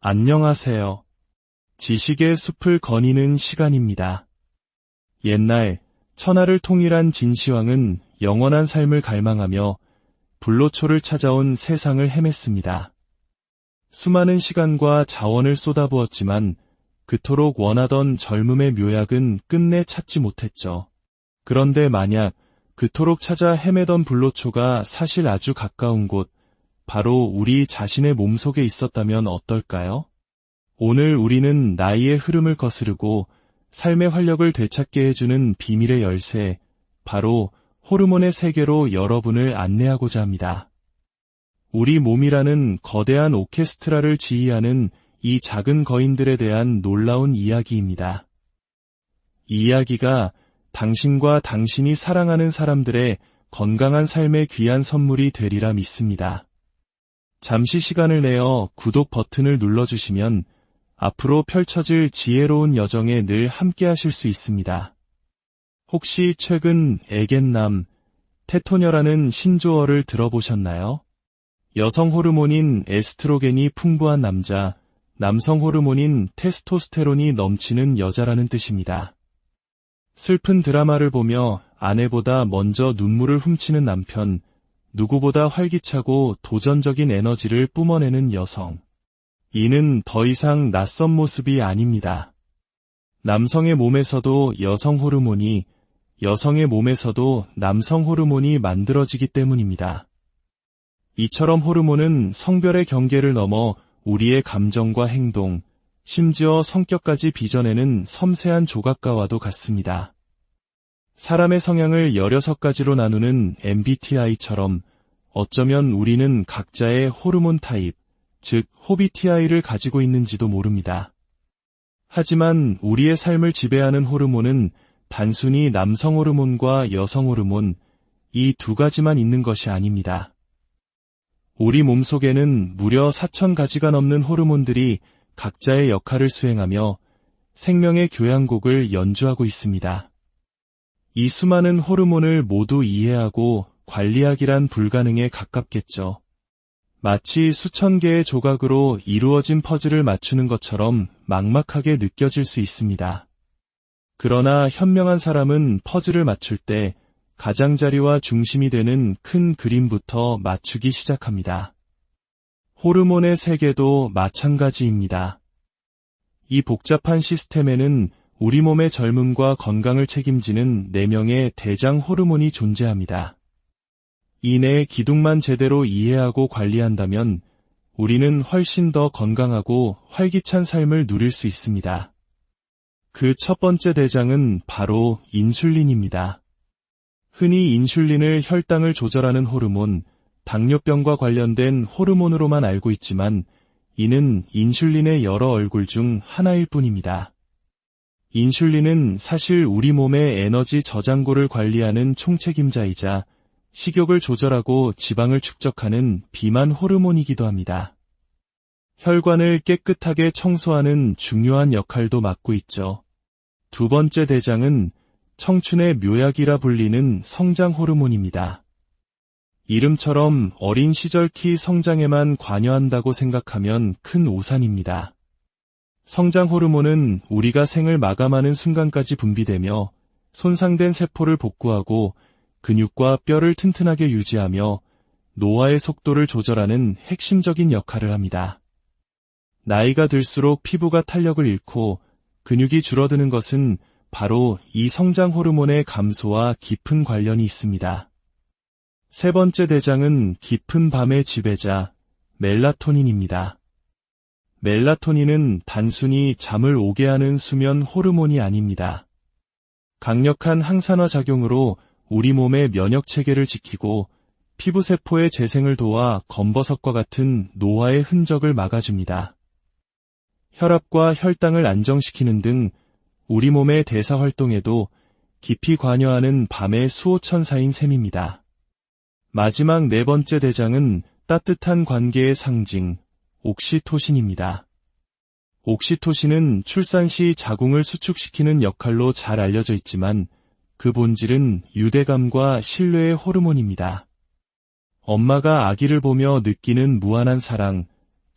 안녕하세요. 지식의 숲을 거니는 시간입니다. 옛날 천하를 통일한 진시황은 영원한 삶을 갈망하며 불로초를 찾아온 세상을 헤맸습니다. 수많은 시간과 자원을 쏟아부었지만 그토록 원하던 젊음의 묘약은 끝내 찾지 못했죠. 그런데 만약 그토록 찾아 헤매던 불로초가 사실 아주 가까운 곳, 바로 우리 자신의 몸속에 있었다면 어떨까요? 오늘 우리는 나이의 흐름을 거스르고 삶의 활력을 되찾게 해주는 비밀의 열쇠, 바로 호르몬의 세계로 여러분을 안내하고자 합니다. 우리 몸이라는 거대한 오케스트라를 지휘하는 이 작은 거인들에 대한 놀라운 이야기입니다. 이 이야기가 당신과 당신이 사랑하는 사람들의 건강한 삶의 귀한 선물이 되리라 믿습니다. 잠시 시간을 내어 구독 버튼을 눌러주시면 앞으로 펼쳐질 지혜로운 여정에 늘 함께하실 수 있습니다. 혹시 최근 에겐남, 테토녀라는 신조어를 들어보셨나요? 여성 호르몬인 에스트로겐이 풍부한 남자, 남성 호르몬인 테스토스테론이 넘치는 여자라는 뜻입니다. 슬픈 드라마를 보며 아내보다 먼저 눈물을 훔치는 남편, 누구보다 활기차고 도전적인 에너지를 뿜어내는 여성. 이는 더 이상 낯선 모습이 아닙니다. 남성의 몸에서도 여성 호르몬이, 여성의 몸에서도 남성 호르몬이 만들어지기 때문입니다. 이처럼 호르몬은 성별의 경계를 넘어 우리의 감정과 행동, 심지어 성격까지 빚어내는 섬세한 조각가와도 같습니다. 사람의 성향을 16가지로 나누는 MBTI처럼 어쩌면 우리는 각자의 호르몬 타입, 즉 호비TI를 가지고 있는지도 모릅니다. 하지만 우리의 삶을 지배하는 호르몬은 단순히 남성 호르몬과 여성 호르몬, 이 두 가지만 있는 것이 아닙니다. 우리 몸속에는 무려 4,000가지가 넘는 호르몬들이 각자의 역할을 수행하며 생명의 교향곡을 연주하고 있습니다. 이 수많은 호르몬을 모두 이해하고 관리하기란 불가능에 가깝겠죠. 마치 수천 개의 조각으로 이루어진 퍼즐을 맞추는 것처럼 막막하게 느껴질 수 있습니다. 그러나 현명한 사람은 퍼즐을 맞출 때 가장자리와 중심이 되는 큰 그림부터 맞추기 시작합니다. 호르몬의 세계도 마찬가지입니다. 이 복잡한 시스템에는 우리 몸의 젊음과 건강을 책임지는 4명의 대장 호르몬이 존재합니다. 이 네 기둥만 제대로 이해하고 관리한다면 우리는 훨씬 더 건강하고 활기찬 삶을 누릴 수 있습니다. 그 첫 번째 대장은 바로 인슐린입니다. 흔히 인슐린을 혈당을 조절하는 호르몬, 당뇨병과 관련된 호르몬으로만 알고 있지만 이는 인슐린의 여러 얼굴 중 하나일 뿐입니다. 인슐린은 사실 우리 몸의 에너지 저장고를 관리하는 총책임자이자 식욕을 조절하고 지방을 축적하는 비만 호르몬이기도 합니다. 혈관을 깨끗하게 청소하는 중요한 역할도 맡고 있죠. 두 번째 대장은 청춘의 묘약이라 불리는 성장 호르몬입니다. 이름처럼 어린 시절 키 성장에만 관여한다고 생각하면 큰 오산입니다. 성장 호르몬은 우리가 생을 마감하는 순간까지 분비되며 손상된 세포를 복구하고 근육과 뼈를 튼튼하게 유지하며 노화의 속도를 조절하는 핵심적인 역할을 합니다. 나이가 들수록 피부가 탄력을 잃고 근육이 줄어드는 것은 바로 이 성장 호르몬의 감소와 깊은 관련이 있습니다. 세 번째 대장은 깊은 밤의 지배자, 멜라토닌입니다. 멜라토닌은 단순히 잠을 오게 하는 수면 호르몬이 아닙니다. 강력한 항산화 작용으로 우리 몸의 면역 체계를 지키고 피부세포의 재생을 도와 검버섯과 같은 노화의 흔적을 막아줍니다. 혈압과 혈당을 안정시키는 등 우리 몸의 대사 활동에도 깊이 관여하는 밤의 수호천사인 셈입니다. 마지막 네 번째 대장은 따뜻한 관계의 상징, 옥시토신입니다. 옥시토신은 출산 시 자궁을 수축시키는 역할로 잘 알려져 있지만 그 본질은 유대감과 신뢰의 호르몬입니다. 엄마가 아기를 보며 느끼는 무한한 사랑,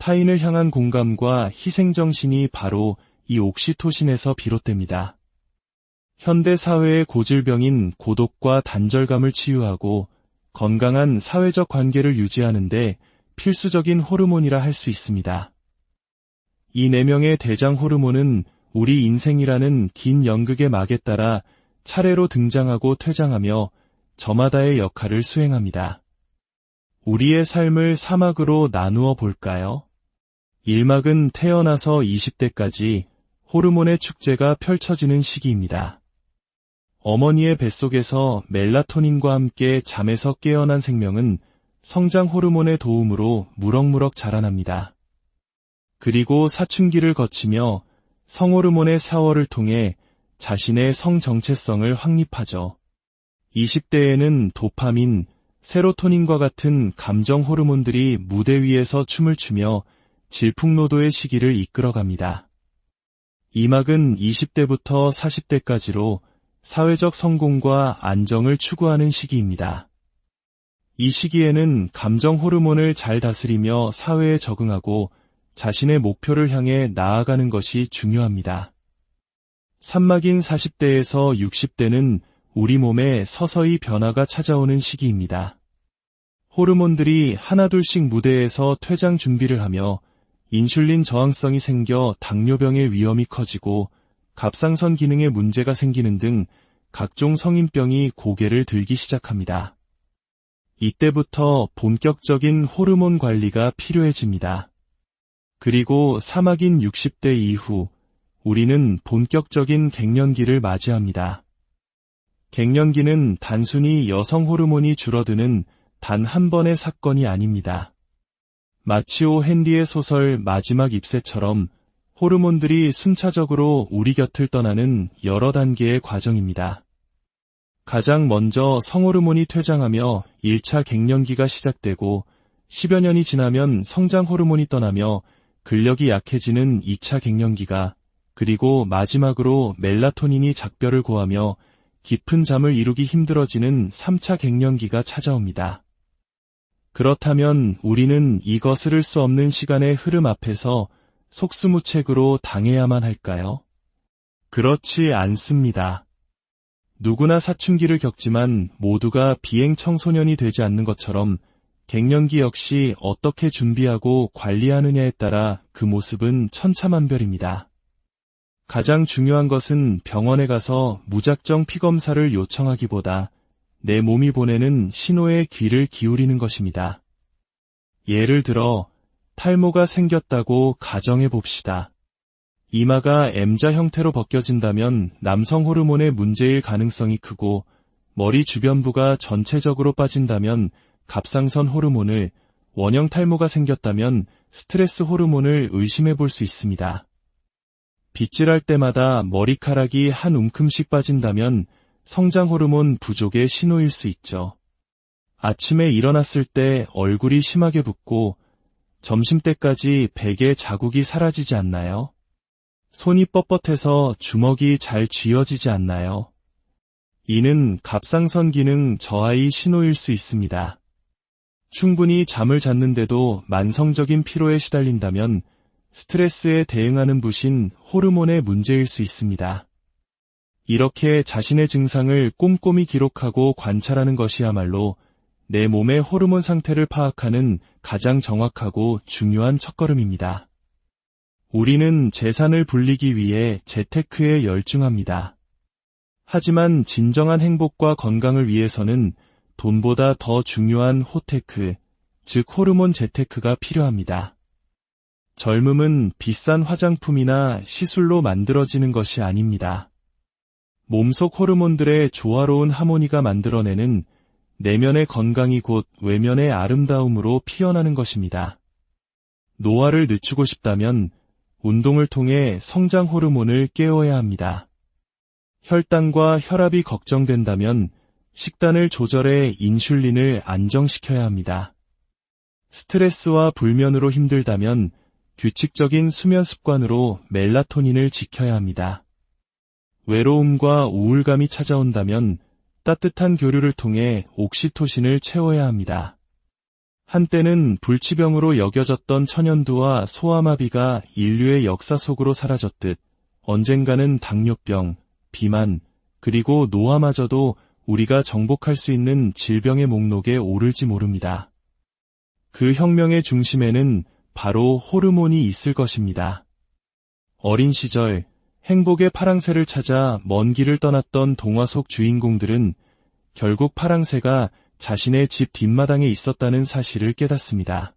타인을 향한 공감과 희생정신이 바로 이 옥시토신에서 비롯됩니다. 현대 사회의 고질병인 고독과 단절감을 치유하고 건강한 사회적 관계를 유지하는데 필수적인 호르몬이라 할 수 있습니다. 이 4명의 대장 호르몬은 우리 인생이라는 긴 연극의 막에 따라 차례로 등장하고 퇴장하며 저마다의 역할을 수행합니다. 우리의 삶을 3막으로 나누어 볼까요? 1막은 태어나서 20대까지 호르몬의 축제가 펼쳐지는 시기입니다. 어머니의 뱃속에서 멜라토닌과 함께 잠에서 깨어난 생명은 성장 호르몬의 도움으로 무럭무럭 자라납니다. 그리고 사춘기를 거치며 성호르몬의 사월을 통해 자신의 성 정체성을 확립하죠. 20대에는 도파민, 세로토닌과 같은 감정 호르몬들이 무대 위에서 춤을 추며 질풍노도의 시기를 이끌어갑니다. 2막은 20대부터 40대까지로 사회적 성공과 안정을 추구하는 시기입니다. 이 시기에는 감정 호르몬을 잘 다스리며 사회에 적응하고 자신의 목표를 향해 나아가는 것이 중요합니다. 3막인 40대에서 60대는 우리 몸에 서서히 변화가 찾아오는 시기입니다. 호르몬들이 하나둘씩 무대에서 퇴장 준비를 하며 인슐린 저항성이 생겨 당뇨병의 위험이 커지고 갑상선 기능에 문제가 생기는 등 각종 성인병이 고개를 들기 시작합니다. 이때부터 본격적인 호르몬 관리가 필요해집니다. 그리고 3막인 60대 이후 우리는 본격적인 갱년기를 맞이합니다. 갱년기는 단순히 여성 호르몬이 줄어드는 단 한 번의 사건이 아닙니다. 마치오 헨리의 소설 마지막 잎새처럼 호르몬들이 순차적으로 우리 곁을 떠나는 여러 단계의 과정입니다. 가장 먼저 성호르몬이 퇴장하며 1차 갱년기가 시작되고 10여 년이 지나면 성장 호르몬이 떠나며 근력이 약해지는 2차 갱년기가, 그리고 마지막으로 멜라토닌이 작별을 고하며 깊은 잠을 이루기 힘들어지는 3차 갱년기가 찾아옵니다. 그렇다면 우리는 이 거스를 수 없는 시간의 흐름 앞에서 속수무책으로 당해야만 할까요? 그렇지 않습니다. 누구나 사춘기를 겪지만 모두가 비행 청소년이 되지 않는 것처럼 갱년기 역시 어떻게 준비하고 관리하느냐에 따라 그 모습은 천차만별입니다. 가장 중요한 것은 병원에 가서 무작정 피검사를 요청하기보다 내 몸이 보내는 신호에 귀를 기울이는 것입니다. 예를 들어 탈모가 생겼다고 가정해 봅시다. 이마가 M자 형태로 벗겨진다면 남성 호르몬의 문제일 가능성이 크고, 머리 주변부가 전체적으로 빠진다면 갑상선 호르몬을, 원형 탈모가 생겼다면 스트레스 호르몬을 의심해 볼 수 있습니다. 빗질할 때마다 머리카락이 한 움큼씩 빠진다면 성장 호르몬 부족의 신호일 수 있죠. 아침에 일어났을 때 얼굴이 심하게 붓고 점심때까지 베개 자국이 사라지지 않나요? 손이 뻣뻣해서 주먹이 잘 쥐어지지 않나요? 이는 갑상선 기능 저하의 신호일 수 있습니다. 충분히 잠을 잤는데도 만성적인 피로에 시달린다면 스트레스에 대응하는 부신 호르몬의 문제일 수 있습니다. 이렇게 자신의 증상을 꼼꼼히 기록하고 관찰하는 것이야말로 내 몸의 호르몬 상태를 파악하는 가장 정확하고 중요한 첫걸음입니다. 우리는 재산을 불리기 위해 재테크에 열중합니다. 하지만 진정한 행복과 건강을 위해서는 돈보다 더 중요한 호테크, 즉 호르몬 재테크가 필요합니다. 젊음은 비싼 화장품이나 시술로 만들어지는 것이 아닙니다. 몸속 호르몬들의 조화로운 하모니가 만들어내는 내면의 건강이 곧 외면의 아름다움으로 피어나는 것입니다. 노화를 늦추고 싶다면 운동을 통해 성장 호르몬을 깨워야 합니다. 혈당과 혈압이 걱정된다면 식단을 조절해 인슐린을 안정시켜야 합니다. 스트레스와 불면으로 힘들다면 규칙적인 수면 습관으로 멜라토닌을 지켜야 합니다. 외로움과 우울감이 찾아온다면 따뜻한 교류를 통해 옥시토신을 채워야 합니다. 한때는 불치병으로 여겨졌던 천연두와 소아마비가 인류의 역사 속으로 사라졌듯 언젠가는 당뇨병, 비만, 그리고 노화마저도 우리가 정복할 수 있는 질병의 목록에 오를지 모릅니다. 그 혁명의 중심에는 바로 호르몬이 있을 것입니다. 어린 시절 행복의 파랑새를 찾아 먼 길을 떠났던 동화 속 주인공들은 결국 파랑새가 자신의 집 뒷마당에 있었다는 사실을 깨닫습니다.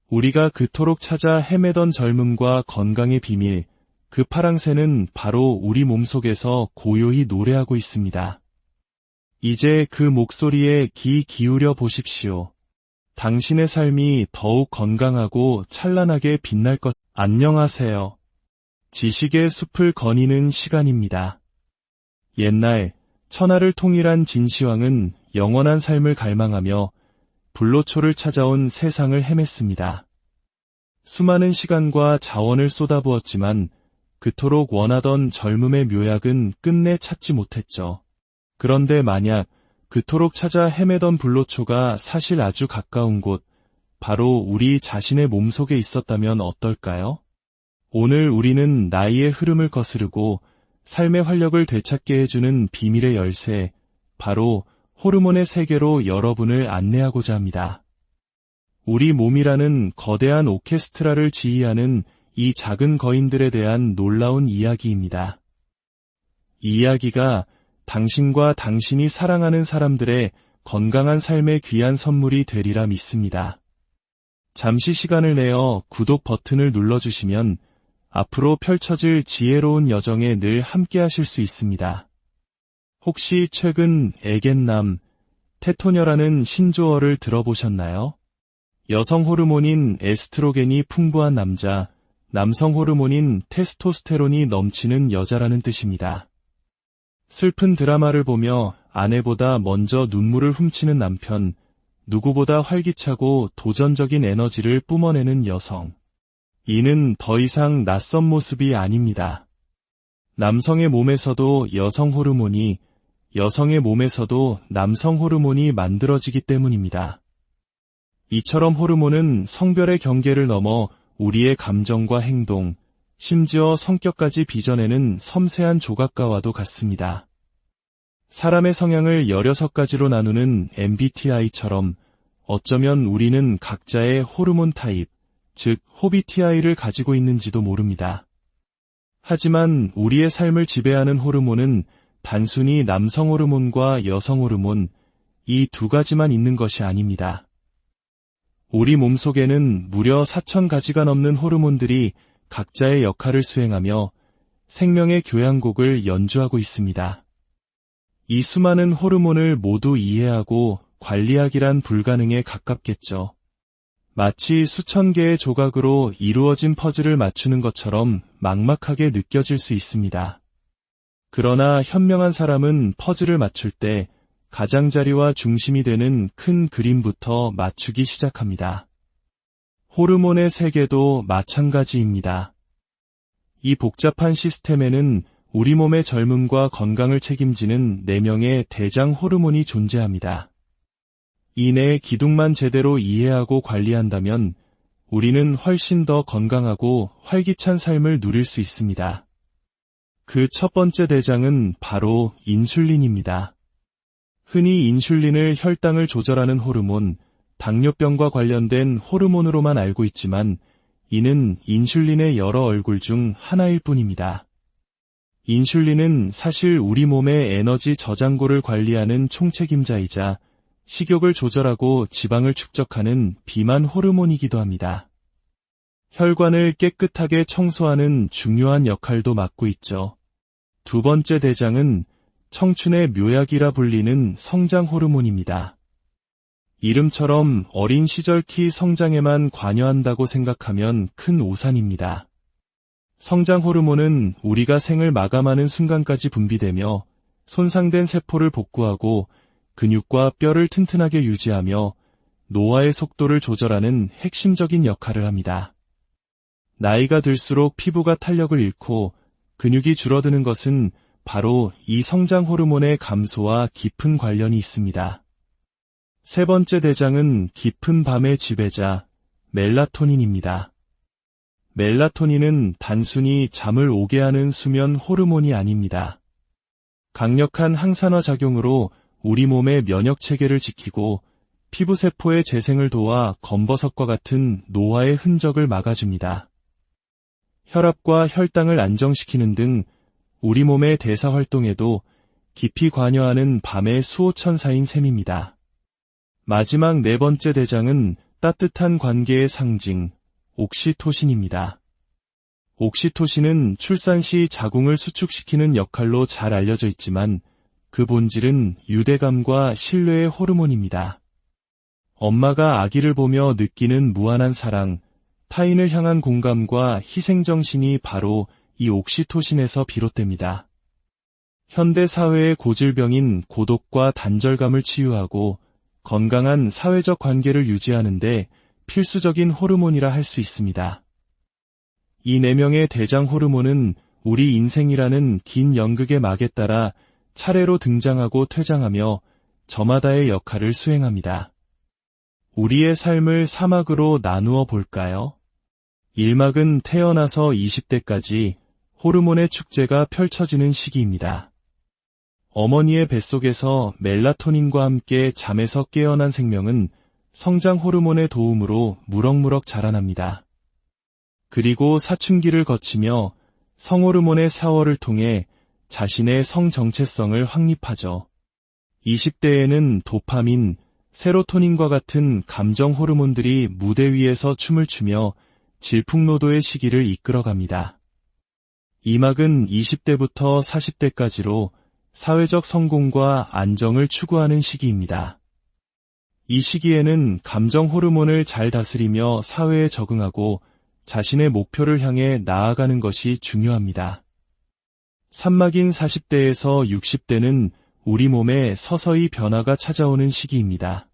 우리가 그토록 찾아 헤매던 젊음과 건강의 비밀, 그 파랑새는 바로 우리 몸속에서 고요히 노래하고 있습니다. 이제 그 목소리에 귀 기울여 보십시오. 당신의 삶이 더욱 건강하고 찬란하게 빛날 것. 안녕하세요. 지식의 숲을 거니는 시간입니다. 옛날 천하를 통일한 진시황은 영원한 삶을 갈망하며 불로초를 찾아온 세상을 헤맸습니다. 수많은 시간과 자원을 쏟아부었지만 그토록 원하던 젊음의 묘약은 끝내 찾지 못했죠. 그런데 만약 그토록 찾아 헤매던 불로초가 사실 아주 가까운 곳, 바로 우리 자신의 몸속에 있었다면 어떨까요? 오늘 우리는 나이의 흐름을 거스르고 삶의 활력을 되찾게 해주는 비밀의 열쇠, 바로 호르몬의 세계로 여러분을 안내하고자 합니다. 우리 몸이라는 거대한 오케스트라를 지휘하는 이 작은 거인들에 대한 놀라운 이야기입니다. 이 이야기가 당신과 당신이 사랑하는 사람들의 건강한 삶의 귀한 선물이 되리라 믿습니다. 잠시 시간을 내어 구독 버튼을 눌러주시면 앞으로 펼쳐질 지혜로운 여정에 늘 함께하실 수 있습니다. 혹시 최근 애견남, 테토녀라는 신조어를 들어보셨나요? 여성 호르몬인 에스트로겐이 풍부한 남자, 남성 호르몬인 테스토스테론이 넘치는 여자라는 뜻입니다. 슬픈 드라마를 보며 아내보다 먼저 눈물을 훔치는 남편, 누구보다 활기차고 도전적인 에너지를 뿜어내는 여성. 이는 더 이상 낯선 모습이 아닙니다. 남성의 몸에서도 여성 호르몬이, 여성의 몸에서도 남성 호르몬이 만들어지기 때문입니다. 이처럼 호르몬은 성별의 경계를 넘어 우리의 감정과 행동, 심지어 성격까지 빚어내는 섬세한 조각가와도 같습니다. 사람의 성향을 16가지로 나누는 MBTI처럼 어쩌면 우리는 각자의 호르몬 타입, 즉 호비TI를 가지고 있는지도 모릅니다. 하지만 우리의 삶을 지배하는 호르몬은 단순히 남성 호르몬과 여성 호르몬, 이 두 가지만 있는 것이 아닙니다. 우리 몸속에는 무려 4,000가지가 넘는 호르몬들이 각자의 역할을 수행하며 생명의 교향곡을 연주하고 있습니다. 이 수많은 호르몬을 모두 이해하고 관리하기란 불가능에 가깝겠죠. 마치 수천 개의 조각으로 이루어진 퍼즐을 맞추는 것처럼 막막하게 느껴질 수 있습니다. 그러나 현명한 사람은 퍼즐을 맞출 때 가장자리와 중심이 되는 큰 그림부터 맞추기 시작합니다. 호르몬의 세계도 마찬가지입니다. 이 복잡한 시스템에는 우리 몸의 젊음과 건강을 책임지는 4명의 대장 호르몬이 존재합니다. 이 네 기둥만 제대로 이해하고 관리한다면 우리는 훨씬 더 건강하고 활기찬 삶을 누릴 수 있습니다. 그 첫 번째 대장은 바로 인슐린입니다. 흔히 인슐린을 혈당을 조절하는 호르몬, 당뇨병과 관련된 호르몬으로만 알고 있지만 이는 인슐린의 여러 얼굴 중 하나일 뿐입니다. 인슐린은 사실 우리 몸의 에너지 저장고를 관리하는 총책임자이자 식욕을 조절하고 지방을 축적하는 비만 호르몬이기도 합니다. 혈관을 깨끗하게 청소하는 중요한 역할도 맡고 있죠. 두 번째 대장은 청춘의 묘약이라 불리는 성장 호르몬입니다. 이름처럼 어린 시절 키 성장에만 관여한다고 생각하면 큰 오산입니다. 성장 호르몬은 우리가 생을 마감하는 순간까지 분비되며 손상된 세포를 복구하고 근육과 뼈를 튼튼하게 유지하며 노화의 속도를 조절하는 핵심적인 역할을 합니다. 나이가 들수록 피부가 탄력을 잃고 근육이 줄어드는 것은 바로 이 성장 호르몬의 감소와 깊은 관련이 있습니다. 세 번째 대장은 깊은 밤의 지배자, 멜라토닌입니다. 멜라토닌은 단순히 잠을 오게 하는 수면 호르몬이 아닙니다. 강력한 항산화 작용으로 우리 몸의 면역 체계를 지키고 피부세포의 재생을 도와 검버섯과 같은 노화의 흔적을 막아줍니다. 혈압과 혈당을 안정시키는 등 우리 몸의 대사 활동에도 깊이 관여하는 밤의 수호천사인 셈입니다. 마지막 네 번째 대장은 따뜻한 관계의 상징, 옥시토신입니다. 옥시토신은 출산 시 자궁을 수축시키는 역할로 잘 알려져 있지만 그 본질은 유대감과 신뢰의 호르몬입니다. 엄마가 아기를 보며 느끼는 무한한 사랑, 타인을 향한 공감과 희생정신이 바로 이 옥시토신에서 비롯됩니다. 현대 사회의 고질병인 고독과 단절감을 치유하고 건강한 사회적 관계를 유지하는 데 필수적인 호르몬이라 할 수 있습니다. 이 네 명의 대장 호르몬은 우리 인생이라는 긴 연극의 막에 따라 차례로 등장하고 퇴장하며 저마다의 역할을 수행합니다. 우리의 삶을 3막으로 나누어 볼까요? 1막은 태어나서 20대까지 호르몬의 축제가 펼쳐지는 시기입니다. 어머니의 뱃속에서 멜라토닌과 함께 잠에서 깨어난 생명은 성장 호르몬의 도움으로 무럭무럭 자라납니다. 그리고 사춘기를 거치며 성호르몬의 사월을 통해 자신의 성 정체성을 확립하죠. 20대에는 도파민, 세로토닌과 같은 감정 호르몬들이 무대 위에서 춤을 추며 질풍노도의 시기를 이끌어갑니다. 2막은 20대부터 40대까지로 사회적 성공과 안정을 추구하는 시기입니다. 이 시기에는 감정 호르몬을 잘 다스리며 사회에 적응하고 자신의 목표를 향해 나아가는 것이 중요합니다. 3막인 40대에서 60대는 우리 몸에 서서히 변화가 찾아오는 시기입니다.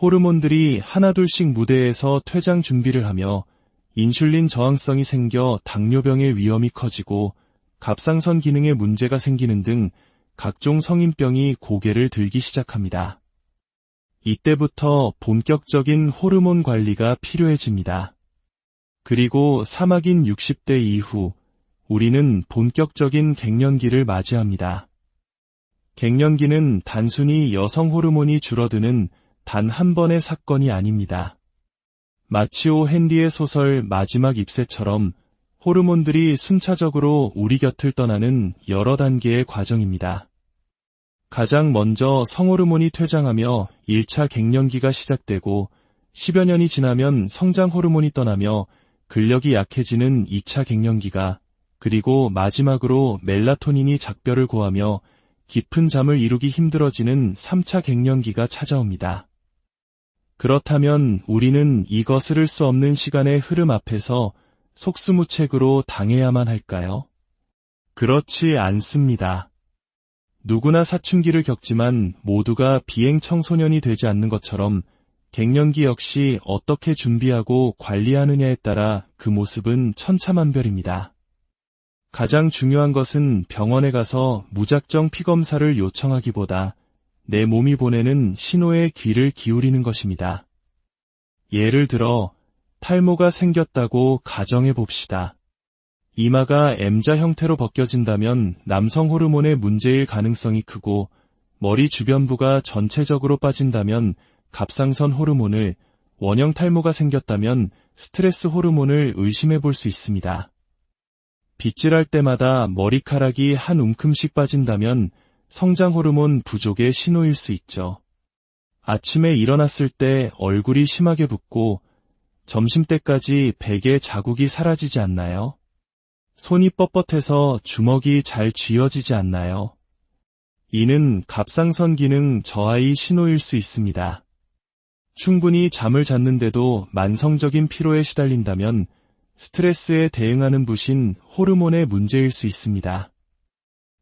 호르몬들이 하나둘씩 무대에서 퇴장 준비를 하며 인슐린 저항성이 생겨 당뇨병의 위험이 커지고 갑상선 기능에 문제가 생기는 등 각종 성인병이 고개를 들기 시작합니다. 이때부터 본격적인 호르몬 관리가 필요해집니다. 그리고 3막인 60대 이후 우리는 본격적인 갱년기를 맞이합니다. 갱년기는 단순히 여성 호르몬이 줄어드는 단 한 번의 사건이 아닙니다. 마치오 헨리의 소설 마지막 잎새처럼 호르몬들이 순차적으로 우리 곁을 떠나는 여러 단계의 과정입니다. 가장 먼저 성호르몬이 퇴장하며 1차 갱년기가 시작되고 10여 년이 지나면 성장 호르몬이 떠나며 근력이 약해지는 2차 갱년기가, 그리고 마지막으로 멜라토닌이 작별을 고하며 깊은 잠을 이루기 힘들어지는 3차 갱년기가 찾아옵니다. 그렇다면 우리는 이 거스를 수 없는 시간의 흐름 앞에서 속수무책으로 당해야만 할까요? 그렇지 않습니다. 누구나 사춘기를 겪지만 모두가 비행 청소년이 되지 않는 것처럼 갱년기 역시 어떻게 준비하고 관리하느냐에 따라 그 모습은 천차만별입니다. 가장 중요한 것은 병원에 가서 무작정 피검사를 요청하기보다 내 몸이 보내는 신호에 귀를 기울이는 것입니다. 예를 들어 탈모가 생겼다고 가정해 봅시다. 이마가 M자 형태로 벗겨진다면 남성 호르몬의 문제일 가능성이 크고, 머리 주변부가 전체적으로 빠진다면 갑상선 호르몬을, 원형 탈모가 생겼다면 스트레스 호르몬을 의심해 볼 수 있습니다. 빗질할 때마다 머리카락이 한 움큼씩 빠진다면 성장 호르몬 부족의 신호일 수 있죠. 아침에 일어났을 때 얼굴이 심하게 붓고 점심때까지 베개 자국이 사라지지 않나요? 손이 뻣뻣해서 주먹이 잘 쥐어지지 않나요? 이는 갑상선 기능 저하의 신호일 수 있습니다. 충분히 잠을 잤는데도 만성적인 피로에 시달린다면 스트레스에 대응하는 부신 호르몬의 문제일 수 있습니다.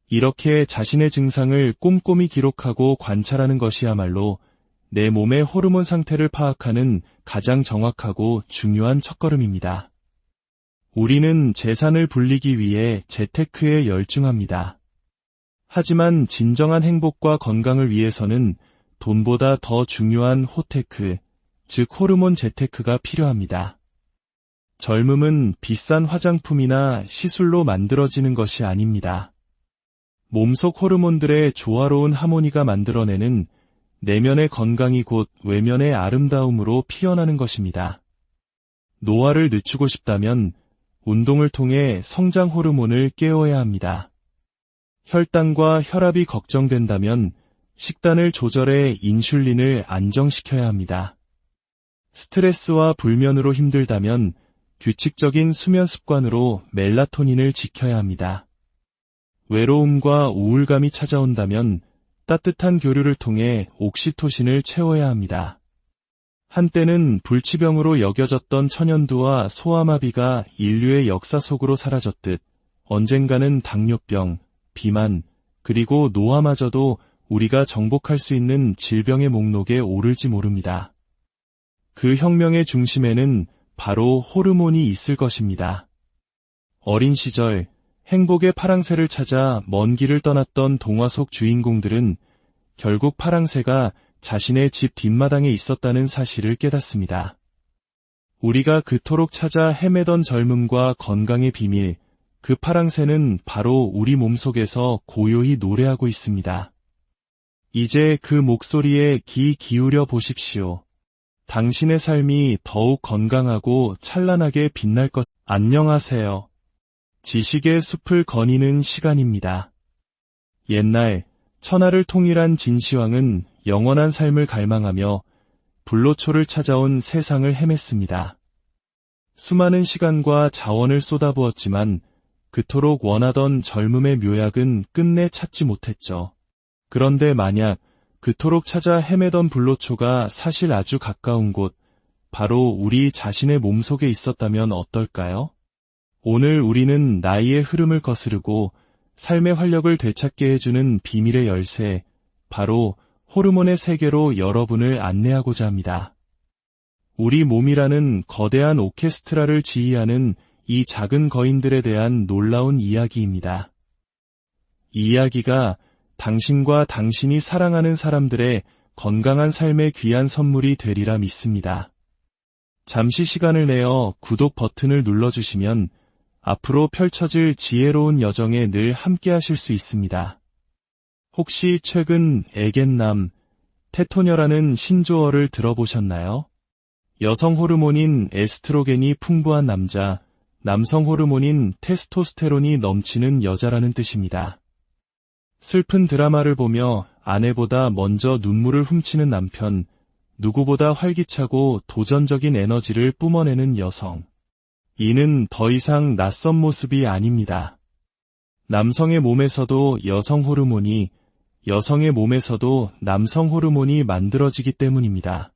이렇게 자신의 증상을 꼼꼼히 기록하고 관찰하는 것이야말로 내 몸의 호르몬 상태를 파악하는 가장 정확하고 중요한 첫걸음입니다. 우리는 재산을 불리기 위해 재테크에 열중합니다. 하지만 진정한 행복과 건강을 위해서는 돈보다 더 중요한 호테크, 즉 호르몬 재테크가 필요합니다. 젊음은 비싼 화장품이나 시술로 만들어지는 것이 아닙니다. 몸속 호르몬들의 조화로운 하모니가 만들어내는 내면의 건강이 곧 외면의 아름다움으로 피어나는 것입니다. 노화를 늦추고 싶다면 운동을 통해 성장 호르몬을 깨워야 합니다. 혈당과 혈압이 걱정된다면 식단을 조절해 인슐린을 안정시켜야 합니다. 스트레스와 불면으로 힘들다면 규칙적인 수면 습관으로 멜라토닌을 지켜야 합니다. 외로움과 우울감이 찾아온다면 따뜻한 교류를 통해 옥시토신을 채워야 합니다. 한때는 불치병으로 여겨졌던 천연두와 소아마비가 인류의 역사 속으로 사라졌듯 언젠가는 당뇨병, 비만, 그리고 노화마저도 우리가 정복할 수 있는 질병의 목록에 오를지 모릅니다. 그 혁명의 중심에는 바로 호르몬이 있을 것입니다. 어린 시절 행복의 파랑새를 찾아 먼 길을 떠났던 동화 속 주인공들은 결국 파랑새가 자신의 집 뒷마당에 있었다는 사실을 깨닫습니다. 우리가 그토록 찾아 헤매던 젊음과 건강의 비밀, 그 파랑새는 바로 우리 몸속에서 고요히 노래하고 있습니다. 이제 그 목소리에 귀 기울여 보십시오. 당신의 삶이 더욱 건강하고 찬란하게 빛날 것. 안녕하세요. 지식의 숲을 거니는 시간입니다. 옛날 천하를 통일한 진시황은 영원한 삶을 갈망하며 불로초를 찾아온 세상을 헤맸습니다. 수많은 시간과 자원을 쏟아부었지만 그토록 원하던 젊음의 묘약은 끝내 찾지 못했죠. 그런데 만약 그토록 찾아 헤매던 불로초가 사실 아주 가까운 곳, 바로 우리 자신의 몸속에 있었다면 어떨까요? 오늘 우리는 나이의 흐름을 거스르고 삶의 활력을 되찾게 해주는 비밀의 열쇠, 바로 호르몬의 세계로 여러분을 안내하고자 합니다. 우리 몸이라는 거대한 오케스트라를 지휘하는 이 작은 거인들에 대한 놀라운 이야기입니다. 이 이야기가 당신과 당신이 사랑하는 사람들의 건강한 삶의 귀한 선물이 되리라 믿습니다. 잠시 시간을 내어 구독 버튼을 눌러주시면 앞으로 펼쳐질 지혜로운 여정에 늘 함께하실 수 있습니다. 혹시 최근 에겐남, 테토녀라는 신조어를 들어보셨나요? 여성 호르몬인 에스트로겐이 풍부한 남자, 남성 호르몬인 테스토스테론이 넘치는 여자라는 뜻입니다. 슬픈 드라마를 보며 아내보다 먼저 눈물을 훔치는 남편, 누구보다 활기차고 도전적인 에너지를 뿜어내는 여성. 이는 더 이상 낯선 모습이 아닙니다. 남성의 몸에서도 여성 호르몬이, 여성의 몸에서도 남성 호르몬이 만들어지기 때문입니다.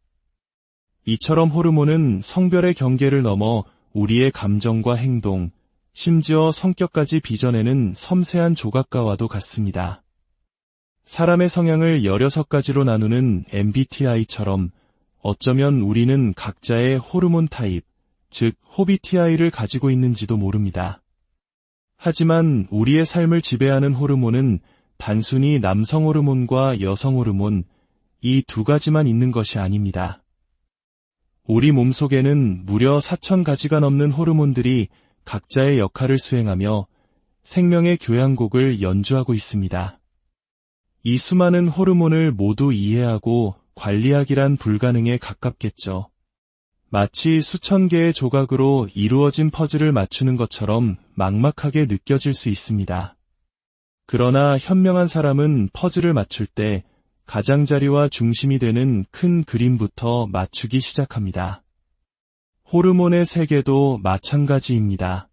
이처럼 호르몬은 성별의 경계를 넘어 우리의 감정과 행동, 심지어 성격까지 빚어내는 섬세한 조각가와도 같습니다. 사람의 성향을 16가지로 나누는 MBTI처럼 어쩌면 우리는 각자의 호르몬 타입, 즉 호비TI를 가지고 있는지도 모릅니다. 하지만 우리의 삶을 지배하는 호르몬은 단순히 남성 호르몬과 여성 호르몬, 이 두 가지만 있는 것이 아닙니다. 우리 몸속에는 무려 4,000가지가 넘는 호르몬들이 각자의 역할을 수행하며 생명의 교향곡을 연주하고 있습니다. 이 수많은 호르몬을 모두 이해하고 관리하기란 불가능에 가깝겠죠. 마치 수천 개의 조각으로 이루어진 퍼즐을 맞추는 것처럼 막막하게 느껴질 수 있습니다. 그러나 현명한 사람은 퍼즐을 맞출 때 가장자리와 중심이 되는 큰 그림부터 맞추기 시작합니다. 호르몬의 세계도 마찬가지입니다.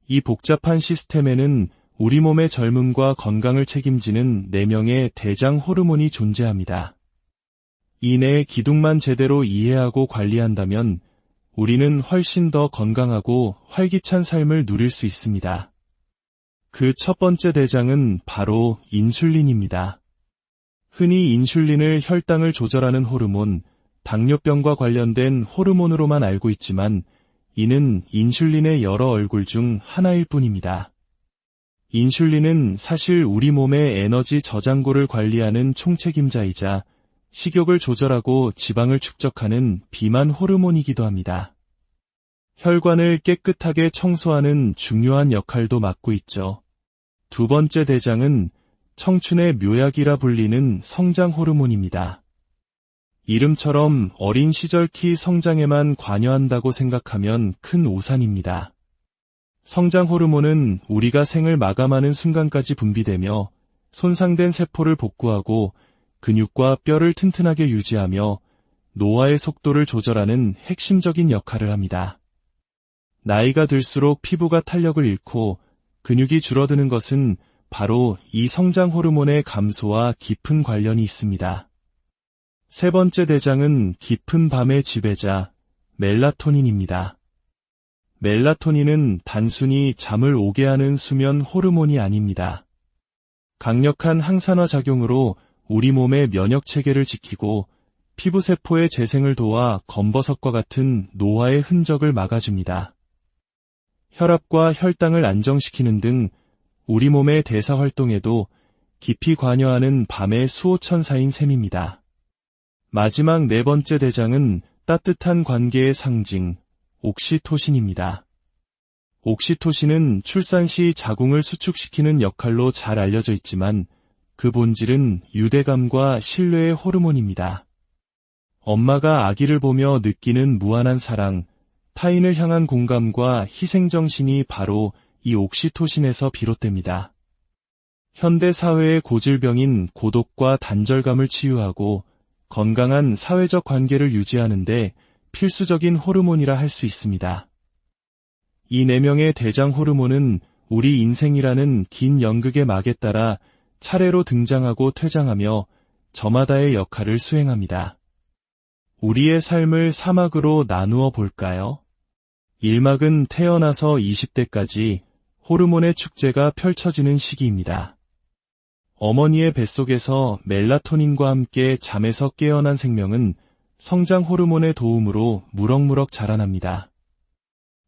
이 복잡한 시스템에는 우리 몸의 젊음과 건강을 책임지는 4명의 대장 호르몬이 존재합니다. 이 네 기둥만 제대로 이해하고 관리한다면 우리는 훨씬 더 건강하고 활기찬 삶을 누릴 수 있습니다. 그 첫 번째 대장은 바로 인슐린입니다. 흔히 인슐린을 혈당을 조절하는 호르몬, 당뇨병과 관련된 호르몬으로만 알고 있지만 이는 인슐린의 여러 얼굴 중 하나일 뿐입니다. 인슐린은 사실 우리 몸의 에너지 저장고를 관리하는 총책임자이자 식욕을 조절하고 지방을 축적하는 비만 호르몬이기도 합니다. 혈관을 깨끗하게 청소하는 중요한 역할도 맡고 있죠. 두 번째 대장은 청춘의 묘약이라 불리는 성장 호르몬입니다. 이름처럼 어린 시절 키 성장에만 관여한다고 생각하면 큰 오산입니다. 성장 호르몬은 우리가 생을 마감하는 순간까지 분비되며 손상된 세포를 복구하고 근육과 뼈를 튼튼하게 유지하며 노화의 속도를 조절하는 핵심적인 역할을 합니다. 나이가 들수록 피부가 탄력을 잃고 근육이 줄어드는 것은 바로 이 성장 호르몬의 감소와 깊은 관련이 있습니다. 세 번째 대장은 깊은 밤의 지배자, 멜라토닌입니다. 멜라토닌은 단순히 잠을 오게 하는 수면 호르몬이 아닙니다. 강력한 항산화 작용으로 우리 몸의 면역 체계를 지키고 피부세포의 재생을 도와 검버섯과 같은 노화의 흔적을 막아줍니다. 혈압과 혈당을 안정시키는 등 우리 몸의 대사 활동에도 깊이 관여하는 밤의 수호천사인 셈입니다. 마지막 네 번째 대장은 따뜻한 관계의 상징, 옥시토신입니다. 옥시토신은 출산 시 자궁을 수축시키는 역할로 잘 알려져 있지만 그 본질은 유대감과 신뢰의 호르몬입니다. 엄마가 아기를 보며 느끼는 무한한 사랑, 타인을 향한 공감과 희생정신이 바로 이 옥시토신에서 비롯됩니다. 현대 사회의 고질병인 고독과 단절감을 치유하고 건강한 사회적 관계를 유지하는 데 필수적인 호르몬이라 할 수 있습니다. 이 네 명의 대장 호르몬은 우리 인생이라는 긴 연극의 막에 따라 차례로 등장하고 퇴장하며 저마다의 역할을 수행합니다. 우리의 삶을 3막으로 나누어 볼까요? 1막은 태어나서 20대까지 호르몬의 축제가 펼쳐지는 시기입니다. 어머니의 뱃속에서 멜라토닌과 함께 잠에서 깨어난 생명은 성장 호르몬의 도움으로 무럭무럭 자라납니다.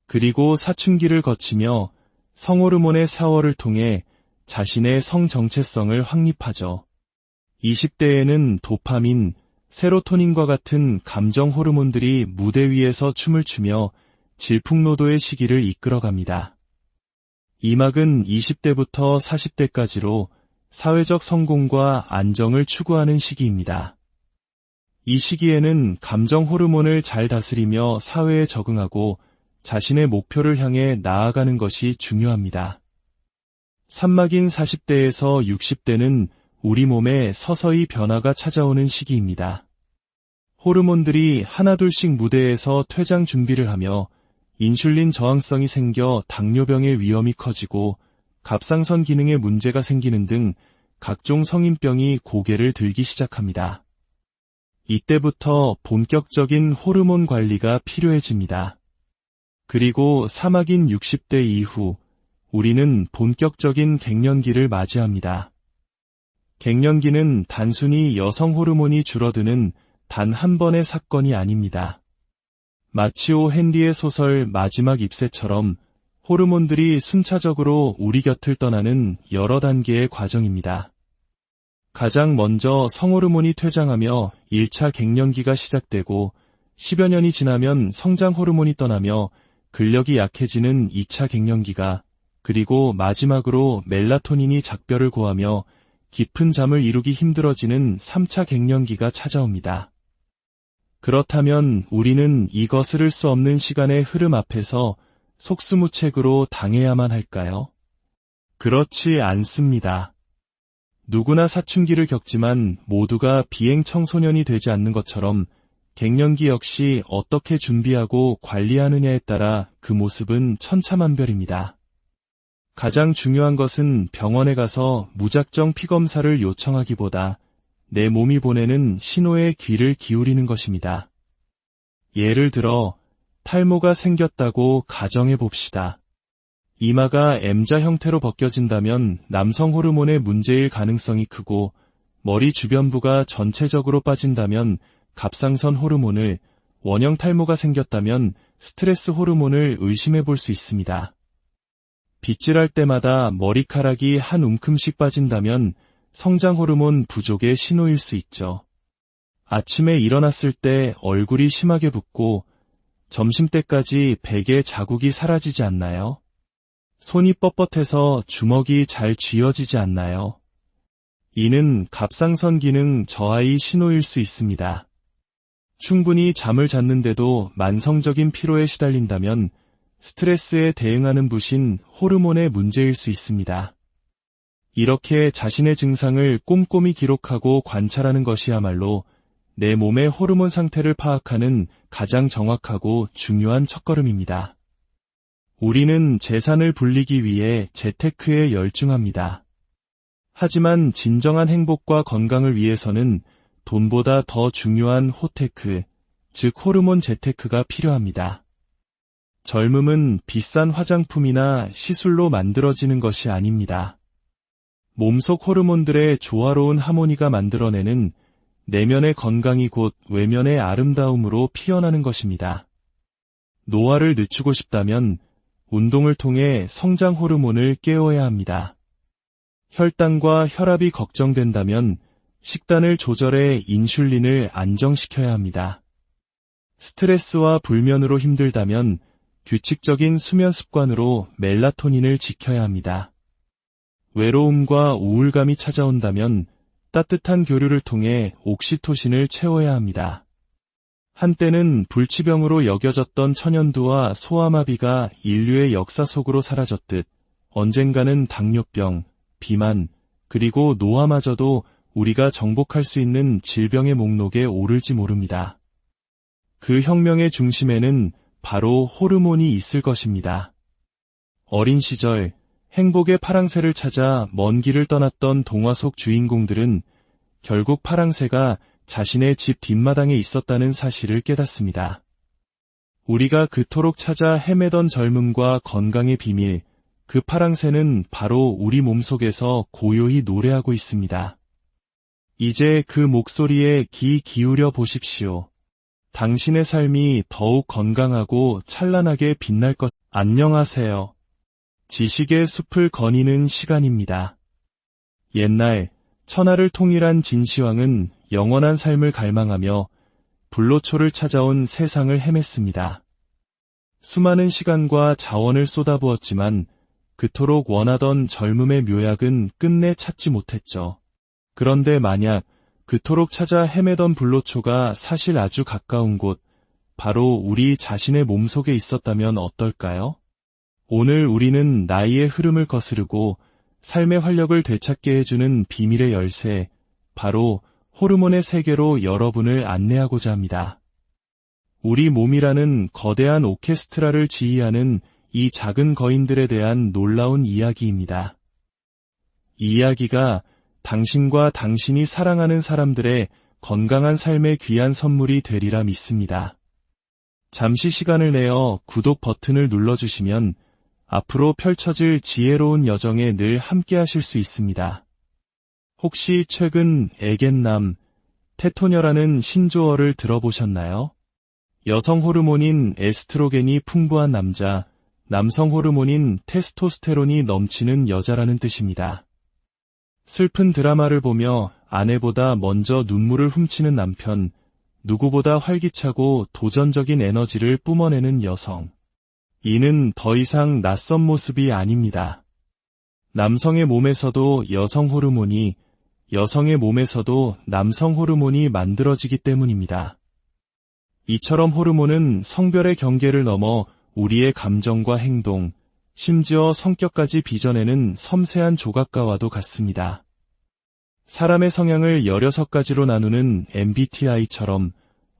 그리고 사춘기를 거치며 성호르몬의 샤워를 통해 자신의 성 정체성을 확립하죠. 20대에는 도파민, 세로토닌과 같은 감정 호르몬들이 무대 위에서 춤을 추며 질풍노도의 시기를 이끌어갑니다. 2막은 20대부터 40대까지로 사회적 성공과 안정을 추구하는 시기입니다. 이 시기에는 감정 호르몬을 잘 다스리며 사회에 적응하고 자신의 목표를 향해 나아가는 것이 중요합니다. 3막인 40대에서 60대는 우리 몸에 서서히 변화가 찾아오는 시기입니다. 호르몬들이 하나둘씩 무대에서 퇴장 준비를 하며 인슐린 저항성이 생겨 당뇨병의 위험이 커지고 갑상선 기능에 문제가 생기는 등 각종 성인병이 고개를 들기 시작합니다. 이때부터 본격적인 호르몬 관리가 필요해집니다. 그리고 3막인 60대 이후 우리는 본격적인 갱년기를 맞이합니다. 갱년기는 단순히 여성 호르몬이 줄어드는 단 한 번의 사건이 아닙니다. 마치오 헨리의 소설 마지막 잎새처럼 호르몬들이 순차적으로 우리 곁을 떠나는 여러 단계의 과정입니다. 가장 먼저 성호르몬이 퇴장하며 1차 갱년기가 시작되고 10여 년이 지나면 성장 호르몬이 떠나며 근력이 약해지는 2차 갱년기가, 그리고 마지막으로 멜라토닌이 작별을 고하며 깊은 잠을 이루기 힘들어지는 3차 갱년기가 찾아옵니다. 그렇다면 우리는 이 거스를 수 없는 시간의 흐름 앞에서 속수무책으로 당해야만 할까요? 그렇지 않습니다. 누구나 사춘기를 겪지만 모두가 비행 청소년이 되지 않는 것처럼 갱년기 역시 어떻게 준비하고 관리하느냐에 따라 그 모습은 천차만별입니다. 가장 중요한 것은 병원에 가서 무작정 피검사를 요청하기보다 내 몸이 보내는 신호에 귀를 기울이는 것입니다. 예를 들어 탈모가 생겼다고 가정해 봅시다. 이마가 M자 형태로 벗겨진다면 남성 호르몬의 문제일 가능성이 크고, 머리 주변부가 전체적으로 빠진다면 갑상선 호르몬을, 원형 탈모가 생겼다면 스트레스 호르몬을 의심해 볼 수 있습니다. 빗질할 때마다 머리카락이 한 움큼씩 빠진다면 성장 호르몬 부족의 신호일 수 있죠. 아침에 일어났을 때 얼굴이 심하게 붓고 점심때까지 베개 자국이 사라지지 않나요? 손이 뻣뻣해서 주먹이 잘 쥐어지지 않나요? 이는 갑상선 기능 저하의 신호일 수 있습니다. 충분히 잠을 잤는데도 만성적인 피로에 시달린다면 스트레스에 대응하는 부신 호르몬의 문제일 수 있습니다. 이렇게 자신의 증상을 꼼꼼히 기록하고 관찰하는 것이야말로 내 몸의 호르몬 상태를 파악하는 가장 정확하고 중요한 첫걸음입니다. 우리는 재산을 불리기 위해 재테크에 열중합니다. 하지만 진정한 행복과 건강을 위해서는 돈보다 더 중요한 호테크, 즉 호르몬 재테크가 필요합니다. 젊음은 비싼 화장품이나 시술로 만들어지는 것이 아닙니다. 몸속 호르몬들의 조화로운 하모니가 만들어내는 내면의 건강이 곧 외면의 아름다움으로 피어나는 것입니다. 노화를 늦추고 싶다면 운동을 통해 성장 호르몬을 깨워야 합니다. 혈당과 혈압이 걱정된다면 식단을 조절해 인슐린을 안정시켜야 합니다. 스트레스와 불면으로 힘들다면 규칙적인 수면 습관으로 멜라토닌을 지켜야 합니다. 외로움과 우울감이 찾아온다면 따뜻한 교류를 통해 옥시토신을 채워야 합니다. 한때는 불치병으로 여겨졌던 천연두와 소아마비가 인류의 역사 속으로 사라졌듯 언젠가는 당뇨병, 비만, 그리고 노화마저도 우리가 정복할 수 있는 질병의 목록에 오를지 모릅니다. 그 혁명의 중심에는 바로 호르몬이 있을 것입니다. 어린 시절 행복의 파랑새를 찾아 먼 길을 떠났던 동화 속 주인공들은 결국 파랑새가 자신의 집 뒷마당에 있었다는 사실을 깨닫습니다. 우리가 그토록 찾아 헤매던 젊음과 건강의 비밀, 그 파랑새는 바로 우리 몸속에서 고요히 노래하고 있습니다. 이제 그 목소리에 귀 기울여 보십시오. 당신의 삶이 더욱 건강하고 찬란하게 빛날 것. 안녕하세요. 지식의 숲을 거니는 시간입니다. 옛날 천하를 통일한 진시황은 영원한 삶을 갈망하며 불로초를 찾아온 세상을 헤맸습니다. 수많은 시간과 자원을 쏟아부었지만 그토록 원하던 젊음의 묘약은 끝내 찾지 못했죠. 그런데 만약 그토록 찾아 헤매던 불로초가 사실 아주 가까운 곳, 바로 우리 자신의 몸속에 있었다면 어떨까요? 오늘 우리는 나이의 흐름을 거스르고 삶의 활력을 되찾게 해주는 비밀의 열쇠, 바로 호르몬의 세계로 여러분을 안내하고자 합니다. 우리 몸이라는 거대한 오케스트라를 지휘하는 이 작은 거인들에 대한 놀라운 이야기입니다. 이 이야기가 당신과 당신이 사랑하는 사람들의 건강한 삶의 귀한 선물이 되리라 믿습니다. 잠시 시간을 내어 구독 버튼을 눌러주시면 앞으로 펼쳐질 지혜로운 여정에 늘 함께 하실 수 있습니다. 혹시 최근 에겐남, 테토녀라는 신조어를 들어보셨나요? 여성 호르몬인 에스트로겐이 풍부한 남자, 남성 호르몬인 테스토스테론이 넘치는 여자라는 뜻입니다. 슬픈 드라마를 보며 아내보다 먼저 눈물을 훔치는 남편, 누구보다 활기차고 도전적인 에너지를 뿜어내는 여성. 이는 더 이상 낯선 모습이 아닙니다. 남성의 몸에서도 여성 호르몬이, 여성의 몸에서도 남성 호르몬이 만들어지기 때문입니다. 이처럼 호르몬은 성별의 경계를 넘어 우리의 감정과 행동, 심지어 성격까지 빚어내는 섬세한 조각가와도 같습니다. 사람의 성향을 16가지로 나누는 MBTI처럼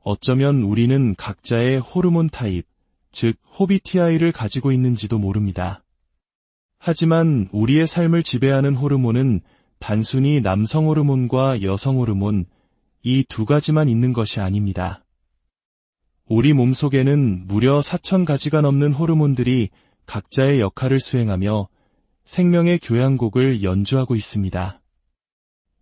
어쩌면 우리는 각자의 호르몬 타입, 즉 호비TI를 가지고 있는지도 모릅니다. 하지만 우리의 삶을 지배하는 호르몬은 단순히 남성 호르몬과 여성 호르몬, 이 두 가지만 있는 것이 아닙니다. 우리 몸속에는 무려 4,000가지가 넘는 호르몬들이 각자의 역할을 수행하며 생명의 교향곡을 연주하고 있습니다.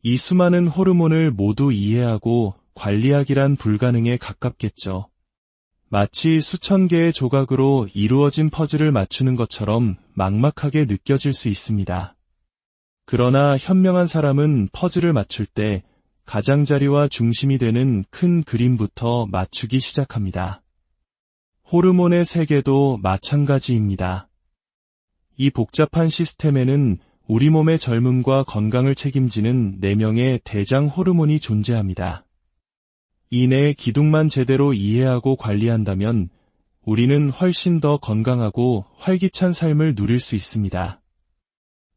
이 수많은 호르몬을 모두 이해하고 관리하기란 불가능에 가깝겠죠. 마치 수천 개의 조각으로 이루어진 퍼즐을 맞추는 것처럼 막막하게 느껴질 수 있습니다. 그러나 현명한 사람은 퍼즐을 맞출 때 가장자리와 중심이 되는 큰 그림부터 맞추기 시작합니다. 호르몬의 세계도 마찬가지입니다. 이 복잡한 시스템에는 우리 몸의 젊음과 건강을 책임지는 4명의 대장 호르몬이 존재합니다. 이 네 기둥만 제대로 이해하고 관리한다면 우리는 훨씬 더 건강하고 활기찬 삶을 누릴 수 있습니다.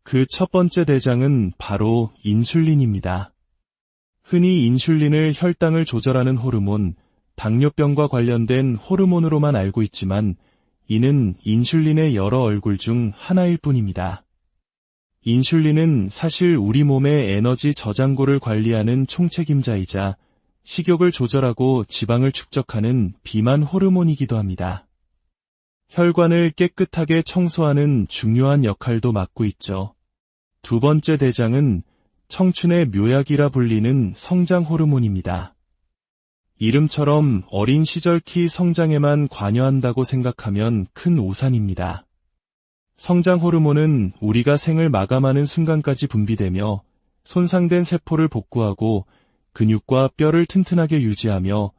그 첫 번째 대장은 바로 인슐린입니다. 흔히 인슐린을 혈당을 조절하는 호르몬, 당뇨병과 관련된 호르몬으로만 알고 있지만 이는 인슐린의 여러 얼굴 중 하나일 뿐입니다. 인슐린은 사실 우리 몸의 에너지 저장고를 관리하는 총책임자이자 식욕을 조절하고 지방을 축적하는 비만 호르몬이기도 합니다. 혈관을 깨끗하게 청소하는 중요한 역할도 맡고 있죠. 두 번째 대장은 청춘의 묘약이라 불리는 성장 호르몬입니다. 이름처럼 어린 시절 키 성장에만 관여한다고 생각하면 큰 오산입니다. 성장 호르몬은 우리가 생을 마감하는 순간까지 분비되며 손상된 세포를 복구하고 근육과 뼈를 튼튼하게 유지하며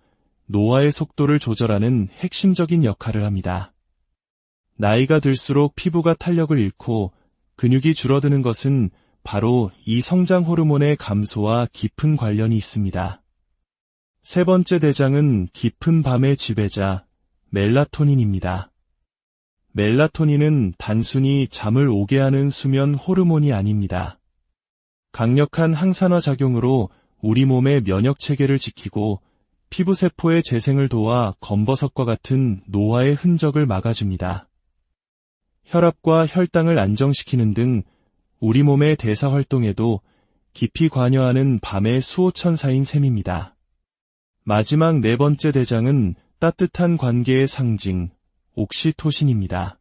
노화의 속도를 조절하는 핵심적인 역할을 합니다. 나이가 들수록 피부가 탄력을 잃고 근육이 줄어드는 것은 바로 이 성장 호르몬의 감소와 깊은 관련이 있습니다. 세 번째 대장은 깊은 밤의 지배자, 멜라토닌입니다. 멜라토닌은 단순히 잠을 오게 하는 수면 호르몬이 아닙니다. 강력한 항산화 작용으로 우리 몸의 면역 체계를 지키고 피부세포의 재생을 도와 검버섯과 같은 노화의 흔적을 막아줍니다. 혈압과 혈당을 안정시키는 등 우리 몸의 대사 활동에도 깊이 관여하는 밤의 수호천사인 셈입니다. 마지막 네 번째 대장은 따뜻한 관계의 상징, 옥시토신입니다.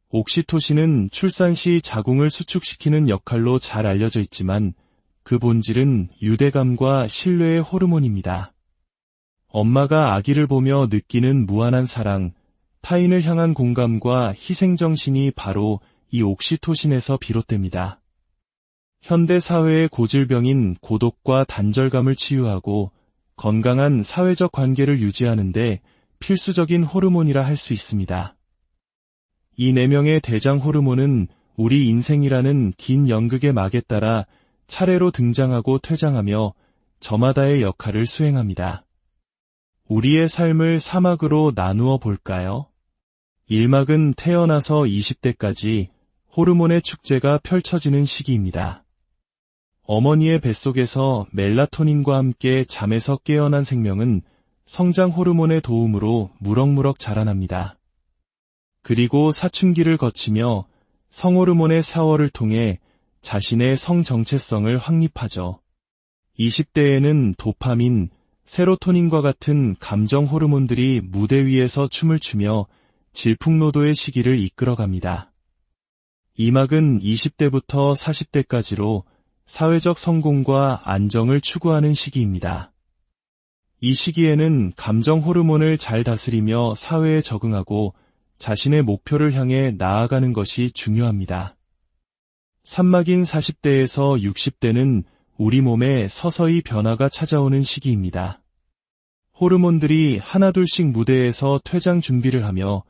옥시토신은 출산 시 자궁을 수축시키는 역할로 잘 알려져 있지만 그 본질은 유대감과 신뢰의 호르몬입니다. 엄마가 아기를 보며 느끼는 무한한 사랑, 타인을 향한 공감과 희생정신이 바로 이 옥시토신에서 비롯됩니다. 현대 사회의 고질병인 고독과 단절감을 치유하고 건강한 사회적 관계를 유지하는 데 필수적인 호르몬이라 할 수 있습니다. 이 4명의 대장 호르몬은 우리 인생이라는 긴 연극의 막에 따라 차례로 등장하고 퇴장하며 저마다의 역할을 수행합니다. 우리의 삶을 3막으로 나누어 볼까요? 1막은 태어나서 20대까지 호르몬의 축제가 펼쳐지는 시기입니다. 어머니의 뱃속에서 멜라토닌과 함께 잠에서 깨어난 생명은 성장 호르몬의 도움으로 무럭무럭 자라납니다. 그리고 사춘기를 거치며 성호르몬의 샤워를 통해 자신의 성 정체성을 확립하죠. 20대에는 도파민, 세로토닌과 같은 감정 호르몬들이 무대 위에서 춤을 추며 질풍노도의 시기를 이끌어갑니다. 2막은 20대부터 40대까지로 사회적 성공과 안정을 추구하는 시기입니다. 이 시기에는 감정 호르몬을 잘 다스리며 사회에 적응하고 자신의 목표를 향해 나아가는 것이 중요합니다. 3막인 40대에서 60대는 우리 몸에 서서히 변화가 찾아오는 시기입니다. 호르몬들이 하나둘씩 무대에서 퇴장 준비를 하며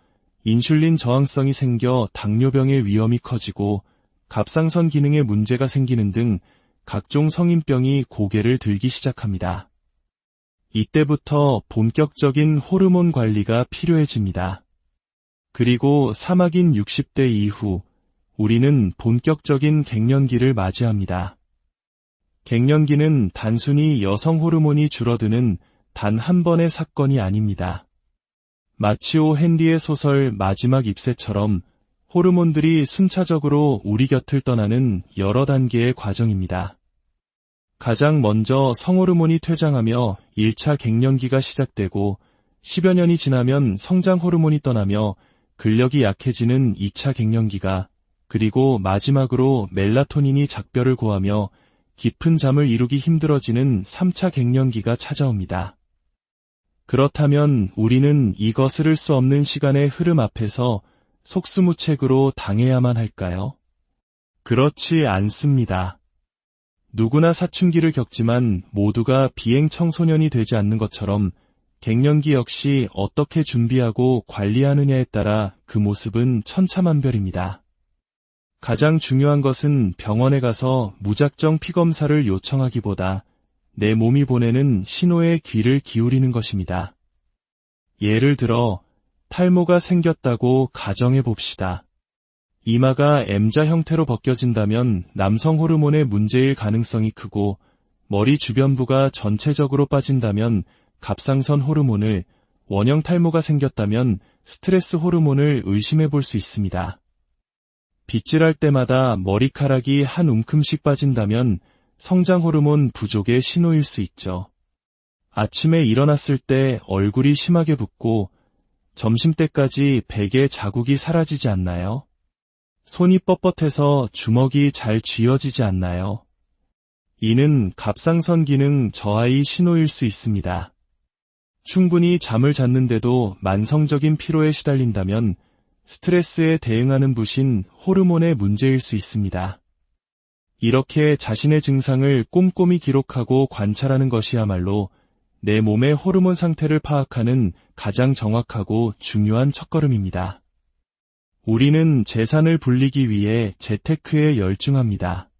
인슐린 저항성이 생겨 당뇨병의 위험이 커지고 갑상선 기능에 문제가 생기는 등 각종 성인병이 고개를 들기 시작합니다. 이때부터 본격적인 호르몬 관리가 필요해집니다. 그리고 3막인 60대 이후 우리는 본격적인 갱년기를 맞이합니다. 갱년기는 단순히 여성 호르몬이 줄어드는 단 한 번의 사건이 아닙니다. 마치오 헨리의 소설 마지막 잎새처럼 호르몬들이 순차적으로 우리 곁을 떠나는 여러 단계의 과정입니다. 가장 먼저 성호르몬이 퇴장하며 1차 갱년기가 시작되고 10여 년이 지나면 성장 호르몬이 떠나며 근력이 약해지는 2차 갱년기가, 그리고 마지막으로 멜라토닌이 작별을 고하며 깊은 잠을 이루기 힘들어지는 3차 갱년기가 찾아옵니다. 그렇다면 우리는 이 거스를 수 없는 시간의 흐름 앞에서 속수무책으로 당해야만 할까요? 그렇지 않습니다. 누구나 사춘기를 겪지만 모두가 비행 청소년이 되지 않는 것처럼 갱년기 역시 어떻게 준비하고 관리하느냐에 따라 그 모습은 천차만별입니다. 가장 중요한 것은 병원에 가서 무작정 피검사를 요청하기보다 내 몸이 보내는 신호에 귀를 기울이는 것입니다. 예를 들어 탈모가 생겼다고 가정해 봅시다. 이마가 M자 형태로 벗겨진다면 남성 호르몬의 문제일 가능성이 크고, 머리 주변부가 전체적으로 빠진다면 갑상선 호르몬을, 원형 탈모가 생겼다면 스트레스 호르몬을 의심해 볼 수 있습니다. 빗질할 때마다 머리카락이 한 움큼씩 빠진다면 성장 호르몬 부족의 신호일 수 있죠. 아침에 일어났을 때 얼굴이 심하게 붓고 점심때까지 베개 자국이 사라지지 않나요? 손이 뻣뻣해서 주먹이 잘 쥐어지지 않나요? 이는 갑상선 기능 저하의 신호일 수 있습니다. 충분히 잠을 잤는데도 만성적인 피로에 시달린다면 스트레스에 대응하는 부신 호르몬의 문제일 수 있습니다. 이렇게 자신의 증상을 꼼꼼히 기록하고 관찰하는 것이야말로 내 몸의 호르몬 상태를 파악하는 가장 정확하고 중요한 첫걸음입니다. 우리는 재산을 불리기 위해 재테크에 열중합니다.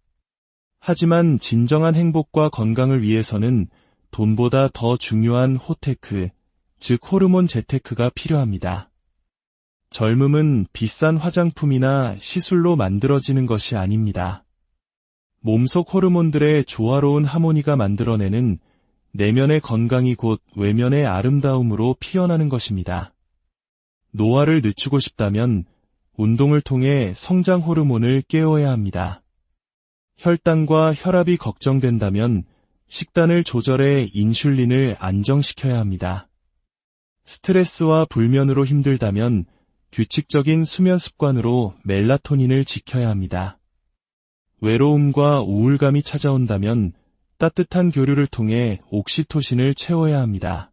하지만 진정한 행복과 건강을 위해서는 돈보다 더 중요한 호테크, 즉 호르몬 재테크가 필요합니다. 젊음은 비싼 화장품이나 시술로 만들어지는 것이 아닙니다. 몸속 호르몬들의 조화로운 하모니가 만들어내는 내면의 건강이 곧 외면의 아름다움으로 피어나는 것입니다. 노화를 늦추고 싶다면 운동을 통해 성장 호르몬을 깨워야 합니다. 혈당과 혈압이 걱정된다면 식단을 조절해 인슐린을 안정시켜야 합니다. 스트레스와 불면으로 힘들다면 규칙적인 수면 습관으로 멜라토닌을 지켜야 합니다. 외로움과 우울감이 찾아온다면 따뜻한 교류를 통해 옥시토신을 채워야 합니다.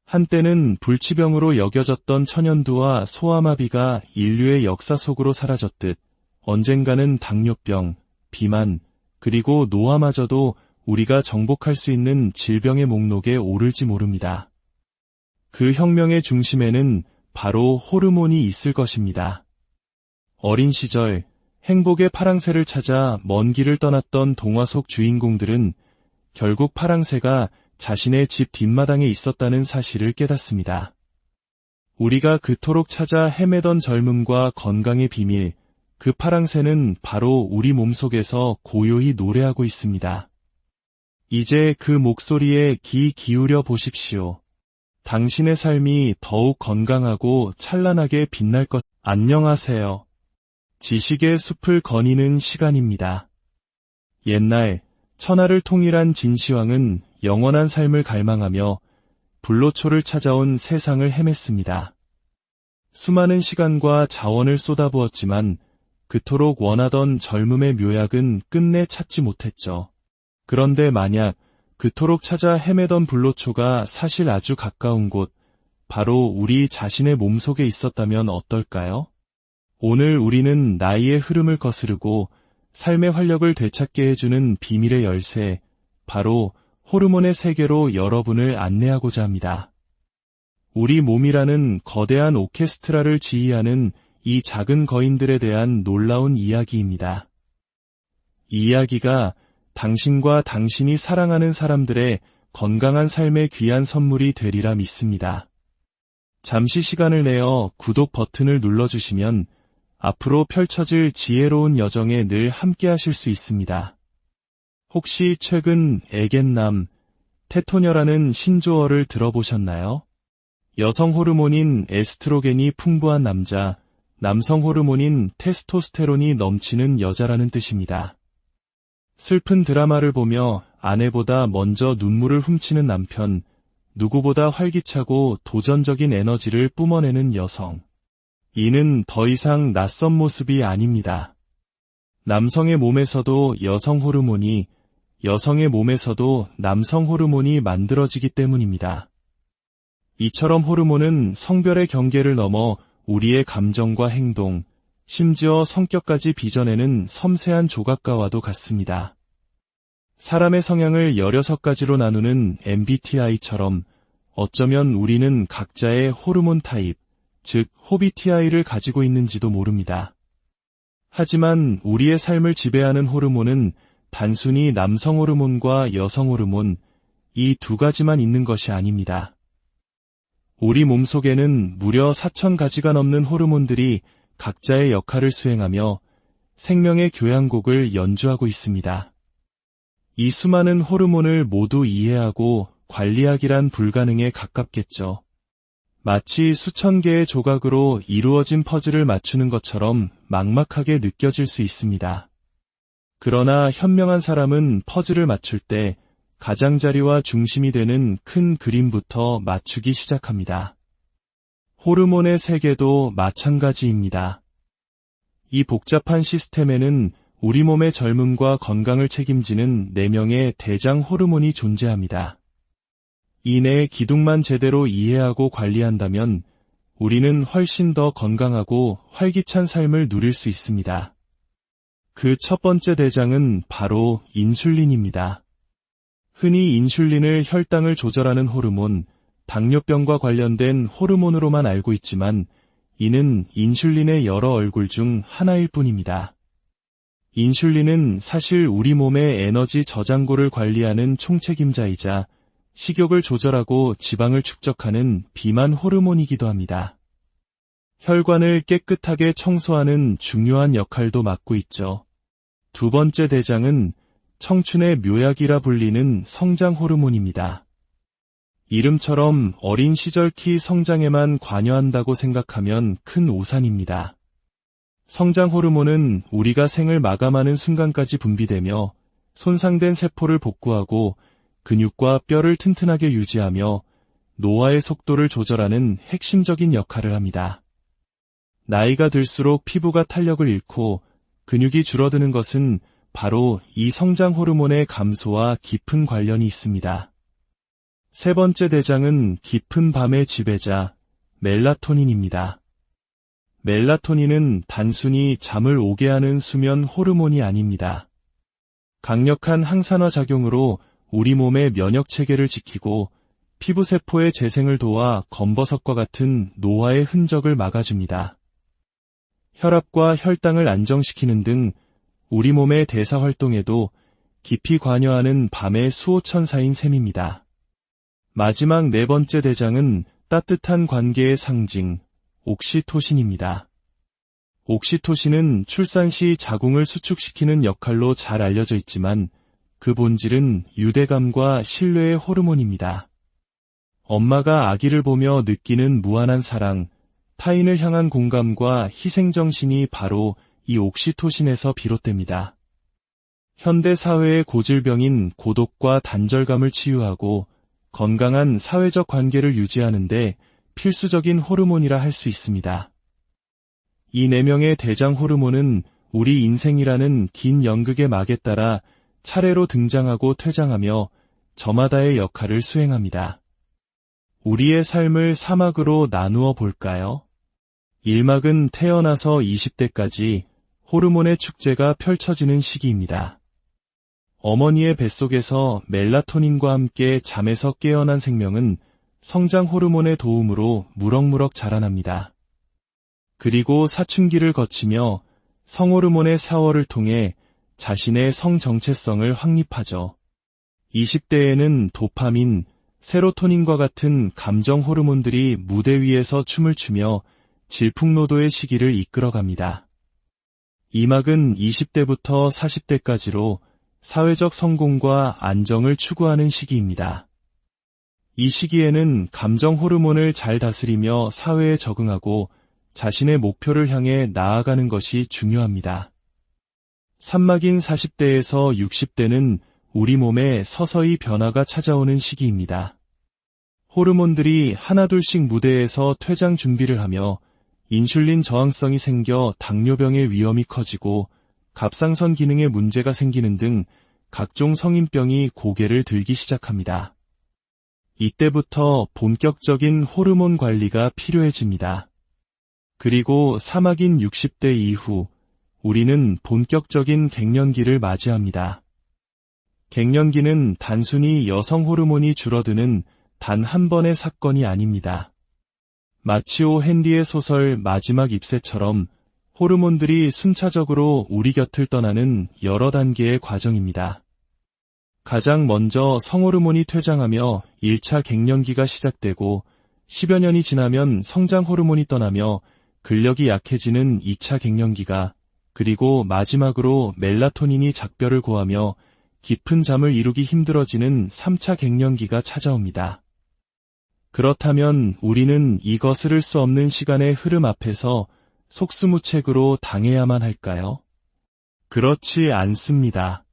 한때는 불치병으로 여겨졌던 천연두와 소아마비가 인류의 역사 속으로 사라졌듯 언젠가는 당뇨병, 비만, 그리고 노화마저도 우리가 정복할 수 있는 질병의 목록에 오를지 모릅니다. 그 혁명의 중심에는 바로 호르몬이 있을 것입니다. 어린 시절 행복의 파랑새를 찾아 먼 길을 떠났던 동화 속 주인공들은 결국 파랑새가 자신의 집 뒷마당에 있었다는 사실을 깨닫습니다. 우리가 그토록 찾아 헤매던 젊음과 건강의 비밀, 그 파랑새는 바로 우리 몸속에서 고요히 노래하고 있습니다. 이제 그 목소리에 귀 기울여 보십시오. 당신의 삶이 더욱 건강하고 찬란하게 빛날 것. 안녕하세요. 지식의 숲을 거니는 시간입니다. 옛날 천하를 통일한 진시황은 영원한 삶을 갈망하며 불로초를 찾아온 세상을 헤맸습니다. 수많은 시간과 자원을 쏟아부었지만 그토록 원하던 젊음의 묘약은 끝내 찾지 못했죠. 그런데 만약 그토록 찾아 헤매던 불로초가 사실 아주 가까운 곳, 바로 우리 자신의 몸속에 있었다면 어떨까요? 오늘 우리는 나이의 흐름을 거스르고 삶의 활력을 되찾게 해주는 비밀의 열쇠, 바로 호르몬의 세계로 여러분을 안내하고자 합니다. 우리 몸이라는 거대한 오케스트라를 지휘하는 이 작은 거인들에 대한 놀라운 이야기입니다. 이 이야기가 당신과 당신이 사랑하는 사람들의 건강한 삶의 귀한 선물이 되리라 믿습니다. 잠시 시간을 내어 구독 버튼을 눌러주시면 앞으로 펼쳐질 지혜로운 여정에 늘 함께 하실 수 있습니다. 혹시 최근 애견남, 테토녀라는 신조어를 들어보셨나요? 여성 호르몬인 에스트로겐이 풍부한 남자, 남성 호르몬인 테스토스테론이 넘치는 여자라는 뜻입니다. 슬픈 드라마를 보며 아내보다 먼저 눈물을 훔치는 남편, 누구보다 활기차고 도전적인 에너지를 뿜어내는 여성. 이는 더 이상 낯선 모습이 아닙니다. 남성의 몸에서도 여성 호르몬이, 여성의 몸에서도 남성 호르몬이 만들어지기 때문입니다. 이처럼 호르몬은 성별의 경계를 넘어 우리의 감정과 행동, 심지어 성격까지 빚어내는 섬세한 조각가와도 같습니다. 사람의 성향을 16가지로 나누는 MBTI처럼 어쩌면 우리는 각자의 호르몬 타입, 즉 호비TI를 가지고 있는지도 모릅니다. 하지만 우리의 삶을 지배하는 호르몬은 단순히 남성 호르몬과 여성 호르몬, 이 두 가지만 있는 것이 아닙니다. 우리 몸속에는 무려 4,000가지가 넘는 호르몬들이 각자의 역할을 수행하며 생명의 교향곡을 연주하고 있습니다. 이 수많은 호르몬을 모두 이해하고 관리하기란 불가능에 가깝겠죠. 마치 수천 개의 조각으로 이루어진 퍼즐을 맞추는 것처럼 막막하게 느껴질 수 있습니다. 그러나 현명한 사람은 퍼즐을 맞출 때 가장자리와 중심이 되는 큰 그림부터 맞추기 시작합니다. 호르몬의 세계도 마찬가지입니다. 이 복잡한 시스템에는 우리 몸의 젊음과 건강을 책임지는 4명의 대장 호르몬이 존재합니다. 이 네 기둥만 제대로 이해하고 관리한다면 우리는 훨씬 더 건강하고 활기찬 삶을 누릴 수 있습니다. 그 첫 번째 대장은 바로 인슐린입니다. 흔히 인슐린을 혈당을 조절하는 호르몬, 당뇨병과 관련된 호르몬으로만 알고 있지만 이는 인슐린의 여러 얼굴 중 하나일 뿐입니다. 인슐린은 사실 우리 몸의 에너지 저장고를 관리하는 총책임자이자 식욕을 조절하고 지방을 축적하는 비만 호르몬이기도 합니다. 혈관을 깨끗하게 청소하는 중요한 역할도 맡고 있죠. 두 번째 대장은 청춘의 묘약이라 불리는 성장 호르몬입니다. 이름처럼 어린 시절 키 성장에만 관여한다고 생각하면 큰 오산입니다. 성장 호르몬은 우리가 생을 마감하는 순간까지 분비되며 손상된 세포를 복구하고 근육과 뼈를 튼튼하게 유지하며 노화의 속도를 조절하는 핵심적인 역할을 합니다. 나이가 들수록 피부가 탄력을 잃고 근육이 줄어드는 것은 바로 이 성장 호르몬의 감소와 깊은 관련이 있습니다. 세 번째 대장은 깊은 밤의 지배자, 멜라토닌입니다. 멜라토닌은 단순히 잠을 오게 하는 수면 호르몬이 아닙니다. 강력한 항산화 작용으로 우리 몸의 면역 체계를 지키고 피부세포의 재생을 도와 검버섯과 같은 노화의 흔적을 막아줍니다. 혈압과 혈당을 안정시키는 등 우리 몸의 대사 활동에도 깊이 관여하는 밤의 수호천사인 셈입니다. 마지막 네 번째 대장은 따뜻한 관계의 상징, 옥시토신입니다. 옥시토신은 출산 시 자궁을 수축시키는 역할로 잘 알려져 있지만 그 본질은 유대감과 신뢰의 호르몬입니다. 엄마가 아기를 보며 느끼는 무한한 사랑, 타인을 향한 공감과 희생정신이 바로 이 옥시토신에서 비롯됩니다. 현대 사회의 고질병인 고독과 단절감을 치유하고 건강한 사회적 관계를 유지하는 데 필수적인 호르몬이라 할 수 있습니다. 이 4명의 대장 호르몬은 우리 인생이라는 긴 연극의 막에 따라 차례로 등장하고 퇴장하며 저마다의 역할을 수행합니다. 우리의 삶을 3막으로 나누어 볼까요? 1막은 태어나서 20대까지 호르몬의 축제가 펼쳐지는 시기입니다. 어머니의 뱃속에서 멜라토닌과 함께 잠에서 깨어난 생명은 성장 호르몬의 도움으로 무럭무럭 자라납니다. 그리고 사춘기를 거치며 성호르몬의 사월을 통해 자신의 성 정체성을 확립하죠. 20대에는 도파민, 세로토닌과 같은 감정 호르몬들이 무대 위에서 춤을 추며 질풍노도의 시기를 이끌어갑니다. 2막은 20대부터 40대까지로 사회적 성공과 안정을 추구하는 시기입니다. 이 시기에는 감정 호르몬을 잘 다스리며 사회에 적응하고 자신의 목표를 향해 나아가는 것이 중요합니다. 3막인 40대에서 60대는 우리 몸에 서서히 변화가 찾아오는 시기입니다. 호르몬들이 하나둘씩 무대에서 퇴장 준비를 하며 인슐린 저항성이 생겨 당뇨병의 위험이 커지고 갑상선 기능에 문제가 생기는 등 각종 성인병이 고개를 들기 시작합니다. 이때부터 본격적인 호르몬 관리가 필요해집니다. 그리고 3막인 60대 이후 우리는 본격적인 갱년기를 맞이합니다. 갱년기는 단순히 여성 호르몬이 줄어드는 단 한 번의 사건이 아닙니다. 마치오 헨리의 소설 마지막 잎새처럼 호르몬들이 순차적으로 우리 곁을 떠나는 여러 단계의 과정입니다. 가장 먼저 성호르몬이 퇴장하며 1차 갱년기가 시작되고 10여 년이 지나면 성장 호르몬이 떠나며 근력이 약해지는 2차 갱년기가, 그리고 마지막으로 멜라토닌이 작별을 고하며 깊은 잠을 이루기 힘들어지는 3차 갱년기가 찾아옵니다. 그렇다면 우리는 이 거스를 수 없는 시간의 흐름 앞에서 속수무책으로 당해야만 할까요? 그렇지 않습니다.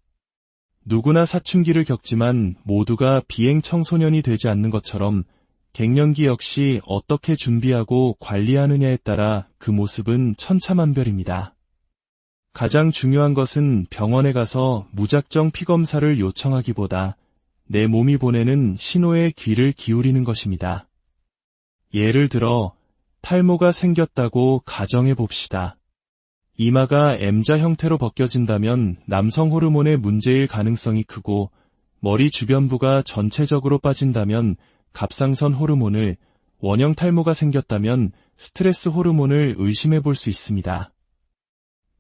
누구나 사춘기를 겪지만 모두가 비행 청소년이 되지 않는 것처럼 갱년기 역시 어떻게 준비하고 관리하느냐에 따라 그 모습은 천차만별입니다. 가장 중요한 것은 병원에 가서 무작정 피검사를 요청하기보다 내 몸이 보내는 신호에 귀를 기울이는 것입니다. 예를 들어 탈모가 생겼다고 가정해 봅시다. 이마가 M자 형태로 벗겨진다면 남성 호르몬의 문제일 가능성이 크고, 머리 주변부가 전체적으로 빠진다면 갑상선 호르몬을, 원형 탈모가 생겼다면 스트레스 호르몬을 의심해 볼 수 있습니다.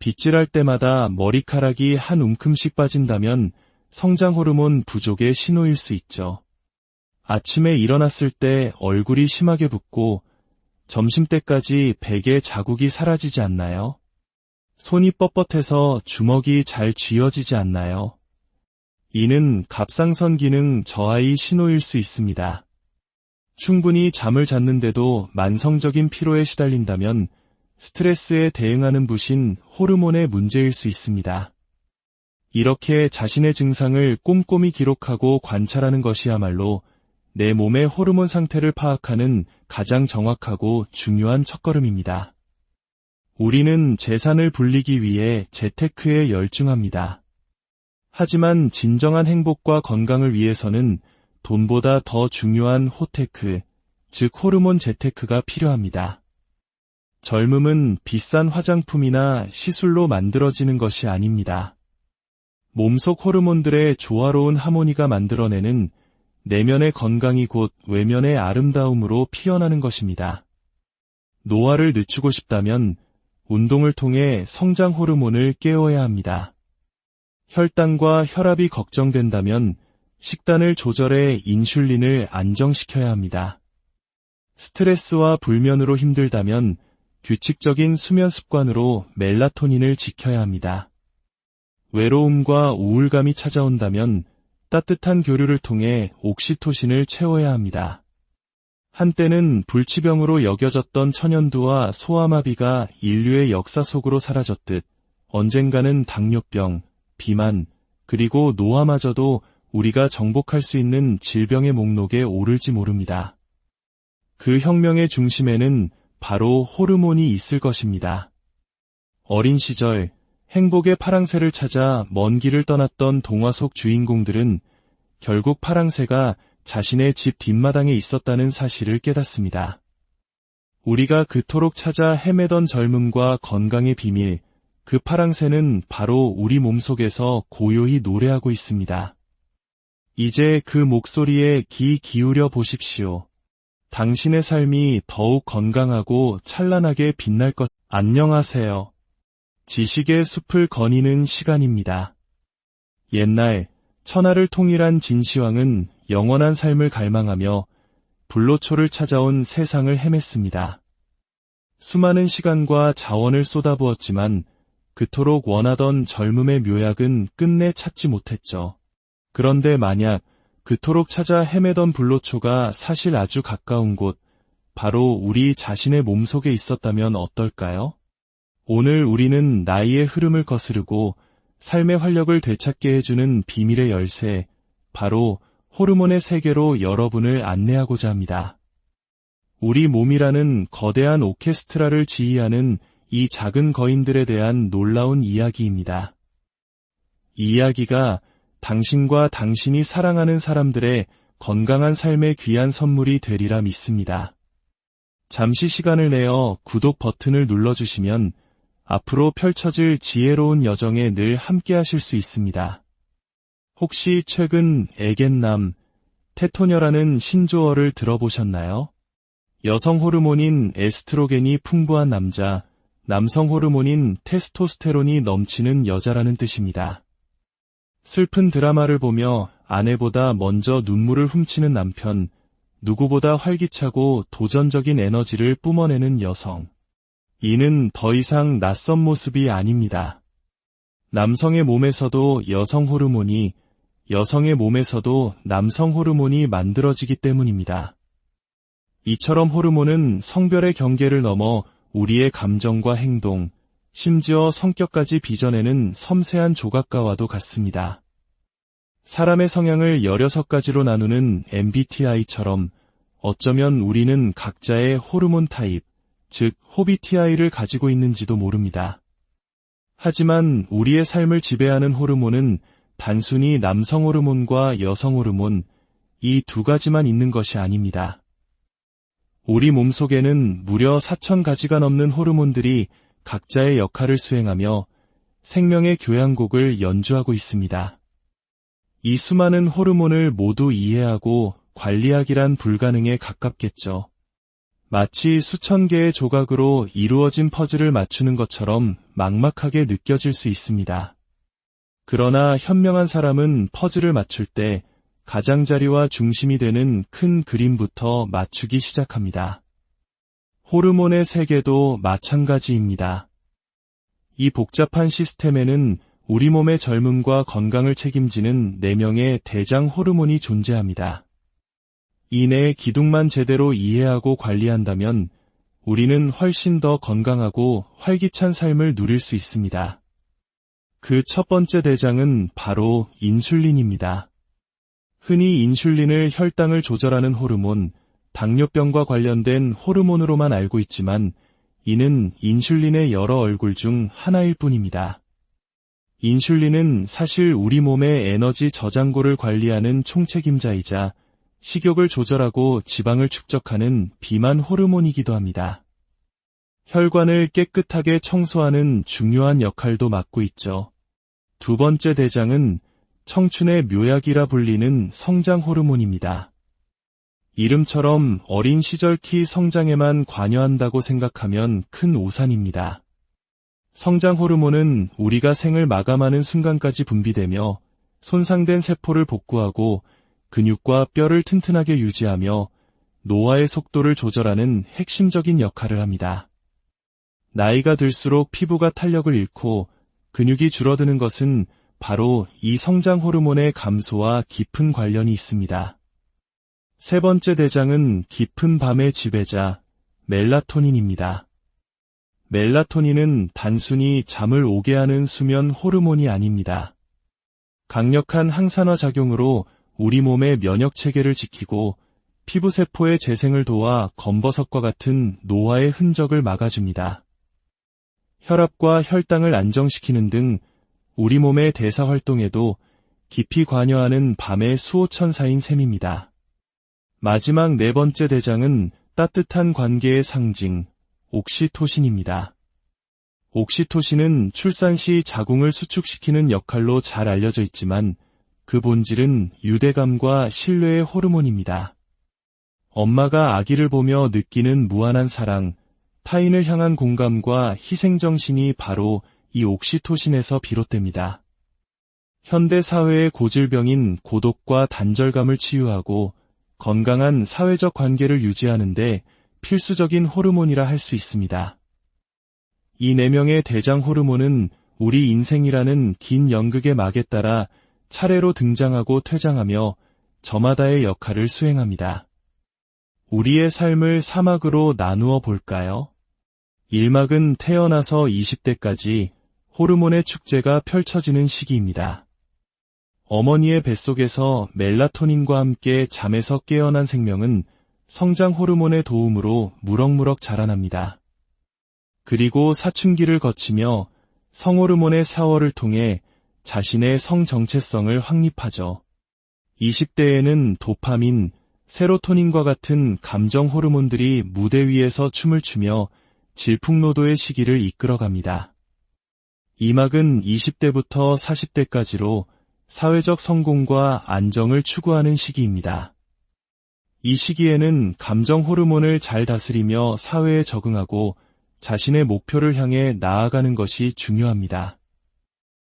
빗질할 때마다 머리카락이 한 움큼씩 빠진다면 성장 호르몬 부족의 신호일 수 있죠. 아침에 일어났을 때 얼굴이 심하게 붓고 점심때까지 베개 자국이 사라지지 않나요? 손이 뻣뻣해서 주먹이 잘 쥐어지지 않나요? 이는 갑상선 기능 저하의 신호일 수 있습니다. 충분히 잠을 잤는데도 만성적인 피로에 시달린다면 스트레스에 대응하는 부신 호르몬의 문제일 수 있습니다. 이렇게 자신의 증상을 꼼꼼히 기록하고 관찰하는 것이야말로 내 몸의 호르몬 상태를 파악하는 가장 정확하고 중요한 첫걸음입니다. 우리는 재산을 불리기 위해 재테크에 열중합니다. 하지만 진정한 행복과 건강을 위해서는 돈보다 더 중요한 호테크, 즉 호르몬 재테크가 필요합니다. 젊음은 비싼 화장품이나 시술로 만들어지는 것이 아닙니다. 몸속 호르몬들의 조화로운 하모니가 만들어내는 내면의 건강이 곧 외면의 아름다움으로 피어나는 것입니다. 노화를 늦추고 싶다면 운동을 통해 성장 호르몬을 깨워야 합니다. 혈당과 혈압이 걱정된다면 식단을 조절해 인슐린을 안정시켜야 합니다. 스트레스와 불면으로 힘들다면 규칙적인 수면 습관으로 멜라토닌을 지켜야 합니다. 외로움과 우울감이 찾아온다면 따뜻한 교류를 통해 옥시토신을 채워야 합니다. 한때는 불치병으로 여겨졌던 천연두와 소아마비가 인류의 역사 속으로 사라졌듯 언젠가는 당뇨병, 비만, 그리고 노화마저도 우리가 정복할 수 있는 질병의 목록에 오를지 모릅니다. 그 혁명의 중심에는 바로 호르몬이 있을 것입니다. 어린 시절 행복의 파랑새를 찾아 먼 길을 떠났던 동화 속 주인공들은 결국 파랑새가 자신의 집 뒷마당에 있었다는 사실을 깨닫습니다. 우리가 그토록 찾아 헤매던 젊음과 건강의 비밀, 그 파랑새는 바로 우리 몸속에서 고요히 노래하고 있습니다. 이제 그 목소리에 귀 기울여 보십시오. 당신의 삶이 더욱 건강하고 찬란하게 빛날 것. 안녕하세요. 지식의 숲을 거니는 시간입니다. 옛날 천하를 통일한 진시황은 영원한 삶을 갈망하며 불로초를 찾아온 세상을 헤맸습니다. 수많은 시간과 자원을 쏟아부었지만 그토록 원하던 젊음의 묘약은 끝내 찾지 못했죠. 그런데 만약 그토록 찾아 헤매던 불로초가 사실 아주 가까운 곳, 바로 우리 자신의 몸속에 있었다면 어떨까요? 오늘 우리는 나이의 흐름을 거스르고 삶의 활력을 되찾게 해주는 비밀의 열쇠, 바로 호르몬의 세계로 여러분을 안내하고자 합니다. 우리 몸이라는 거대한 오케스트라를 지휘하는 이 작은 거인들에 대한 놀라운 이야기입니다. 이 이야기가 당신과 당신이 사랑하는 사람들의 건강한 삶의 귀한 선물이 되리라 믿습니다. 잠시 시간을 내어 구독 버튼을 눌러주시면 앞으로 펼쳐질 지혜로운 여정에 늘 함께 하실 수 있습니다. 혹시 최근 에겐남, 테토녀라는 신조어를 들어보셨나요? 여성 호르몬인 에스트로겐이 풍부한 남자, 남성 호르몬인 테스토스테론이 넘치는 여자라는 뜻입니다. 슬픈 드라마를 보며 아내보다 먼저 눈물을 훔치는 남편, 누구보다 활기차고 도전적인 에너지를 뿜어내는 여성. 이는 더 이상 낯선 모습이 아닙니다. 남성의 몸에서도 여성 호르몬이, 여성의 몸에서도 남성 호르몬이 만들어지기 때문입니다. 이처럼 호르몬은 성별의 경계를 넘어 우리의 감정과 행동, 심지어 성격까지 빚어내는 섬세한 조각가와도 같습니다. 사람의 성향을 16가지로 나누는 MBTI처럼 어쩌면 우리는 각자의 호르몬 타입, 즉 호비TI를 가지고 있는지도 모릅니다. 하지만 우리의 삶을 지배하는 호르몬은 단순히 남성 호르몬과 여성 호르몬, 이 두 가지만 있는 것이 아닙니다. 우리 몸속에는 무려 4,000가지가 넘는 호르몬들이 각자의 역할을 수행하며 생명의 교향곡을 연주하고 있습니다. 이 수많은 호르몬을 모두 이해하고 관리하기란 불가능에 가깝겠죠. 마치 수천 개의 조각으로 이루어진 퍼즐을 맞추는 것처럼 막막하게 느껴질 수 있습니다. 그러나 현명한 사람은 퍼즐을 맞출 때 가장자리와 중심이 되는 큰 그림부터 맞추기 시작합니다. 호르몬의 세계도 마찬가지입니다. 이 복잡한 시스템에는 우리 몸의 젊음과 건강을 책임지는 4명의 대장 호르몬이 존재합니다. 이 네 기둥만 제대로 이해하고 관리한다면 우리는 훨씬 더 건강하고 활기찬 삶을 누릴 수 있습니다. 그 첫 번째 대장은 바로 인슐린입니다. 흔히 인슐린을 혈당을 조절하는 호르몬, 당뇨병과 관련된 호르몬으로만 알고 있지만 이는 인슐린의 여러 얼굴 중 하나일 뿐입니다. 인슐린은 사실 우리 몸의 에너지 저장고를 관리하는 총책임자이자 식욕을 조절하고 지방을 축적하는 비만 호르몬이기도 합니다. 혈관을 깨끗하게 청소하는 중요한 역할도 맡고 있죠. 두 번째 대장은 청춘의 묘약이라 불리는 성장 호르몬입니다. 이름처럼 어린 시절 키 성장에만 관여한다고 생각하면 큰 오산입니다. 성장 호르몬은 우리가 생을 마감하는 순간까지 분비되며 손상된 세포를 복구하고 근육과 뼈를 튼튼하게 유지하며 노화의 속도를 조절하는 핵심적인 역할을 합니다. 나이가 들수록 피부가 탄력을 잃고 근육이 줄어드는 것은 바로 이 성장 호르몬의 감소와 깊은 관련이 있습니다. 세 번째 대장은 깊은 밤의 지배자, 멜라토닌입니다. 멜라토닌은 단순히 잠을 오게 하는 수면 호르몬이 아닙니다. 강력한 항산화 작용으로 우리 몸의 면역 체계를 지키고 피부세포의 재생을 도와 검버섯과 같은 노화의 흔적을 막아줍니다. 혈압과 혈당을 안정시키는 등 우리 몸의 대사 활동에도 깊이 관여하는 밤의 수호천사인 셈입니다. 마지막 네 번째 대장은 따뜻한 관계의 상징, 옥시토신입니다. 옥시토신은 출산 시 자궁을 수축시키는 역할로 잘 알려져 있지만 그 본질은 유대감과 신뢰의 호르몬입니다. 엄마가 아기를 보며 느끼는 무한한 사랑, 타인을 향한 공감과 희생정신이 바로 이 옥시토신에서 비롯됩니다. 현대 사회의 고질병인 고독과 단절감을 치유하고 건강한 사회적 관계를 유지하는 데 필수적인 호르몬이라 할 수 있습니다. 이 4명의 대장 호르몬은 우리 인생이라는 긴 연극의 막에 따라 차례로 등장하고 퇴장하며 저마다의 역할을 수행합니다. 우리의 삶을 3막으로 나누어 볼까요? 1막은 태어나서 20대까지 호르몬의 축제가 펼쳐지는 시기입니다. 어머니의 뱃속에서 멜라토닌과 함께 잠에서 깨어난 생명은 성장 호르몬의 도움으로 무럭무럭 자라납니다. 그리고 사춘기를 거치며 성호르몬의 사월을 통해 자신의 성 정체성을 확립하죠. 20대에는 도파민, 세로토닌과 같은 감정 호르몬들이 무대 위에서 춤을 추며 질풍노도의 시기를 이끌어갑니다. 이 막은 20대부터 40대까지로 사회적 성공과 안정을 추구하는 시기입니다. 이 시기에는 감정 호르몬을 잘 다스리며 사회에 적응하고 자신의 목표를 향해 나아가는 것이 중요합니다.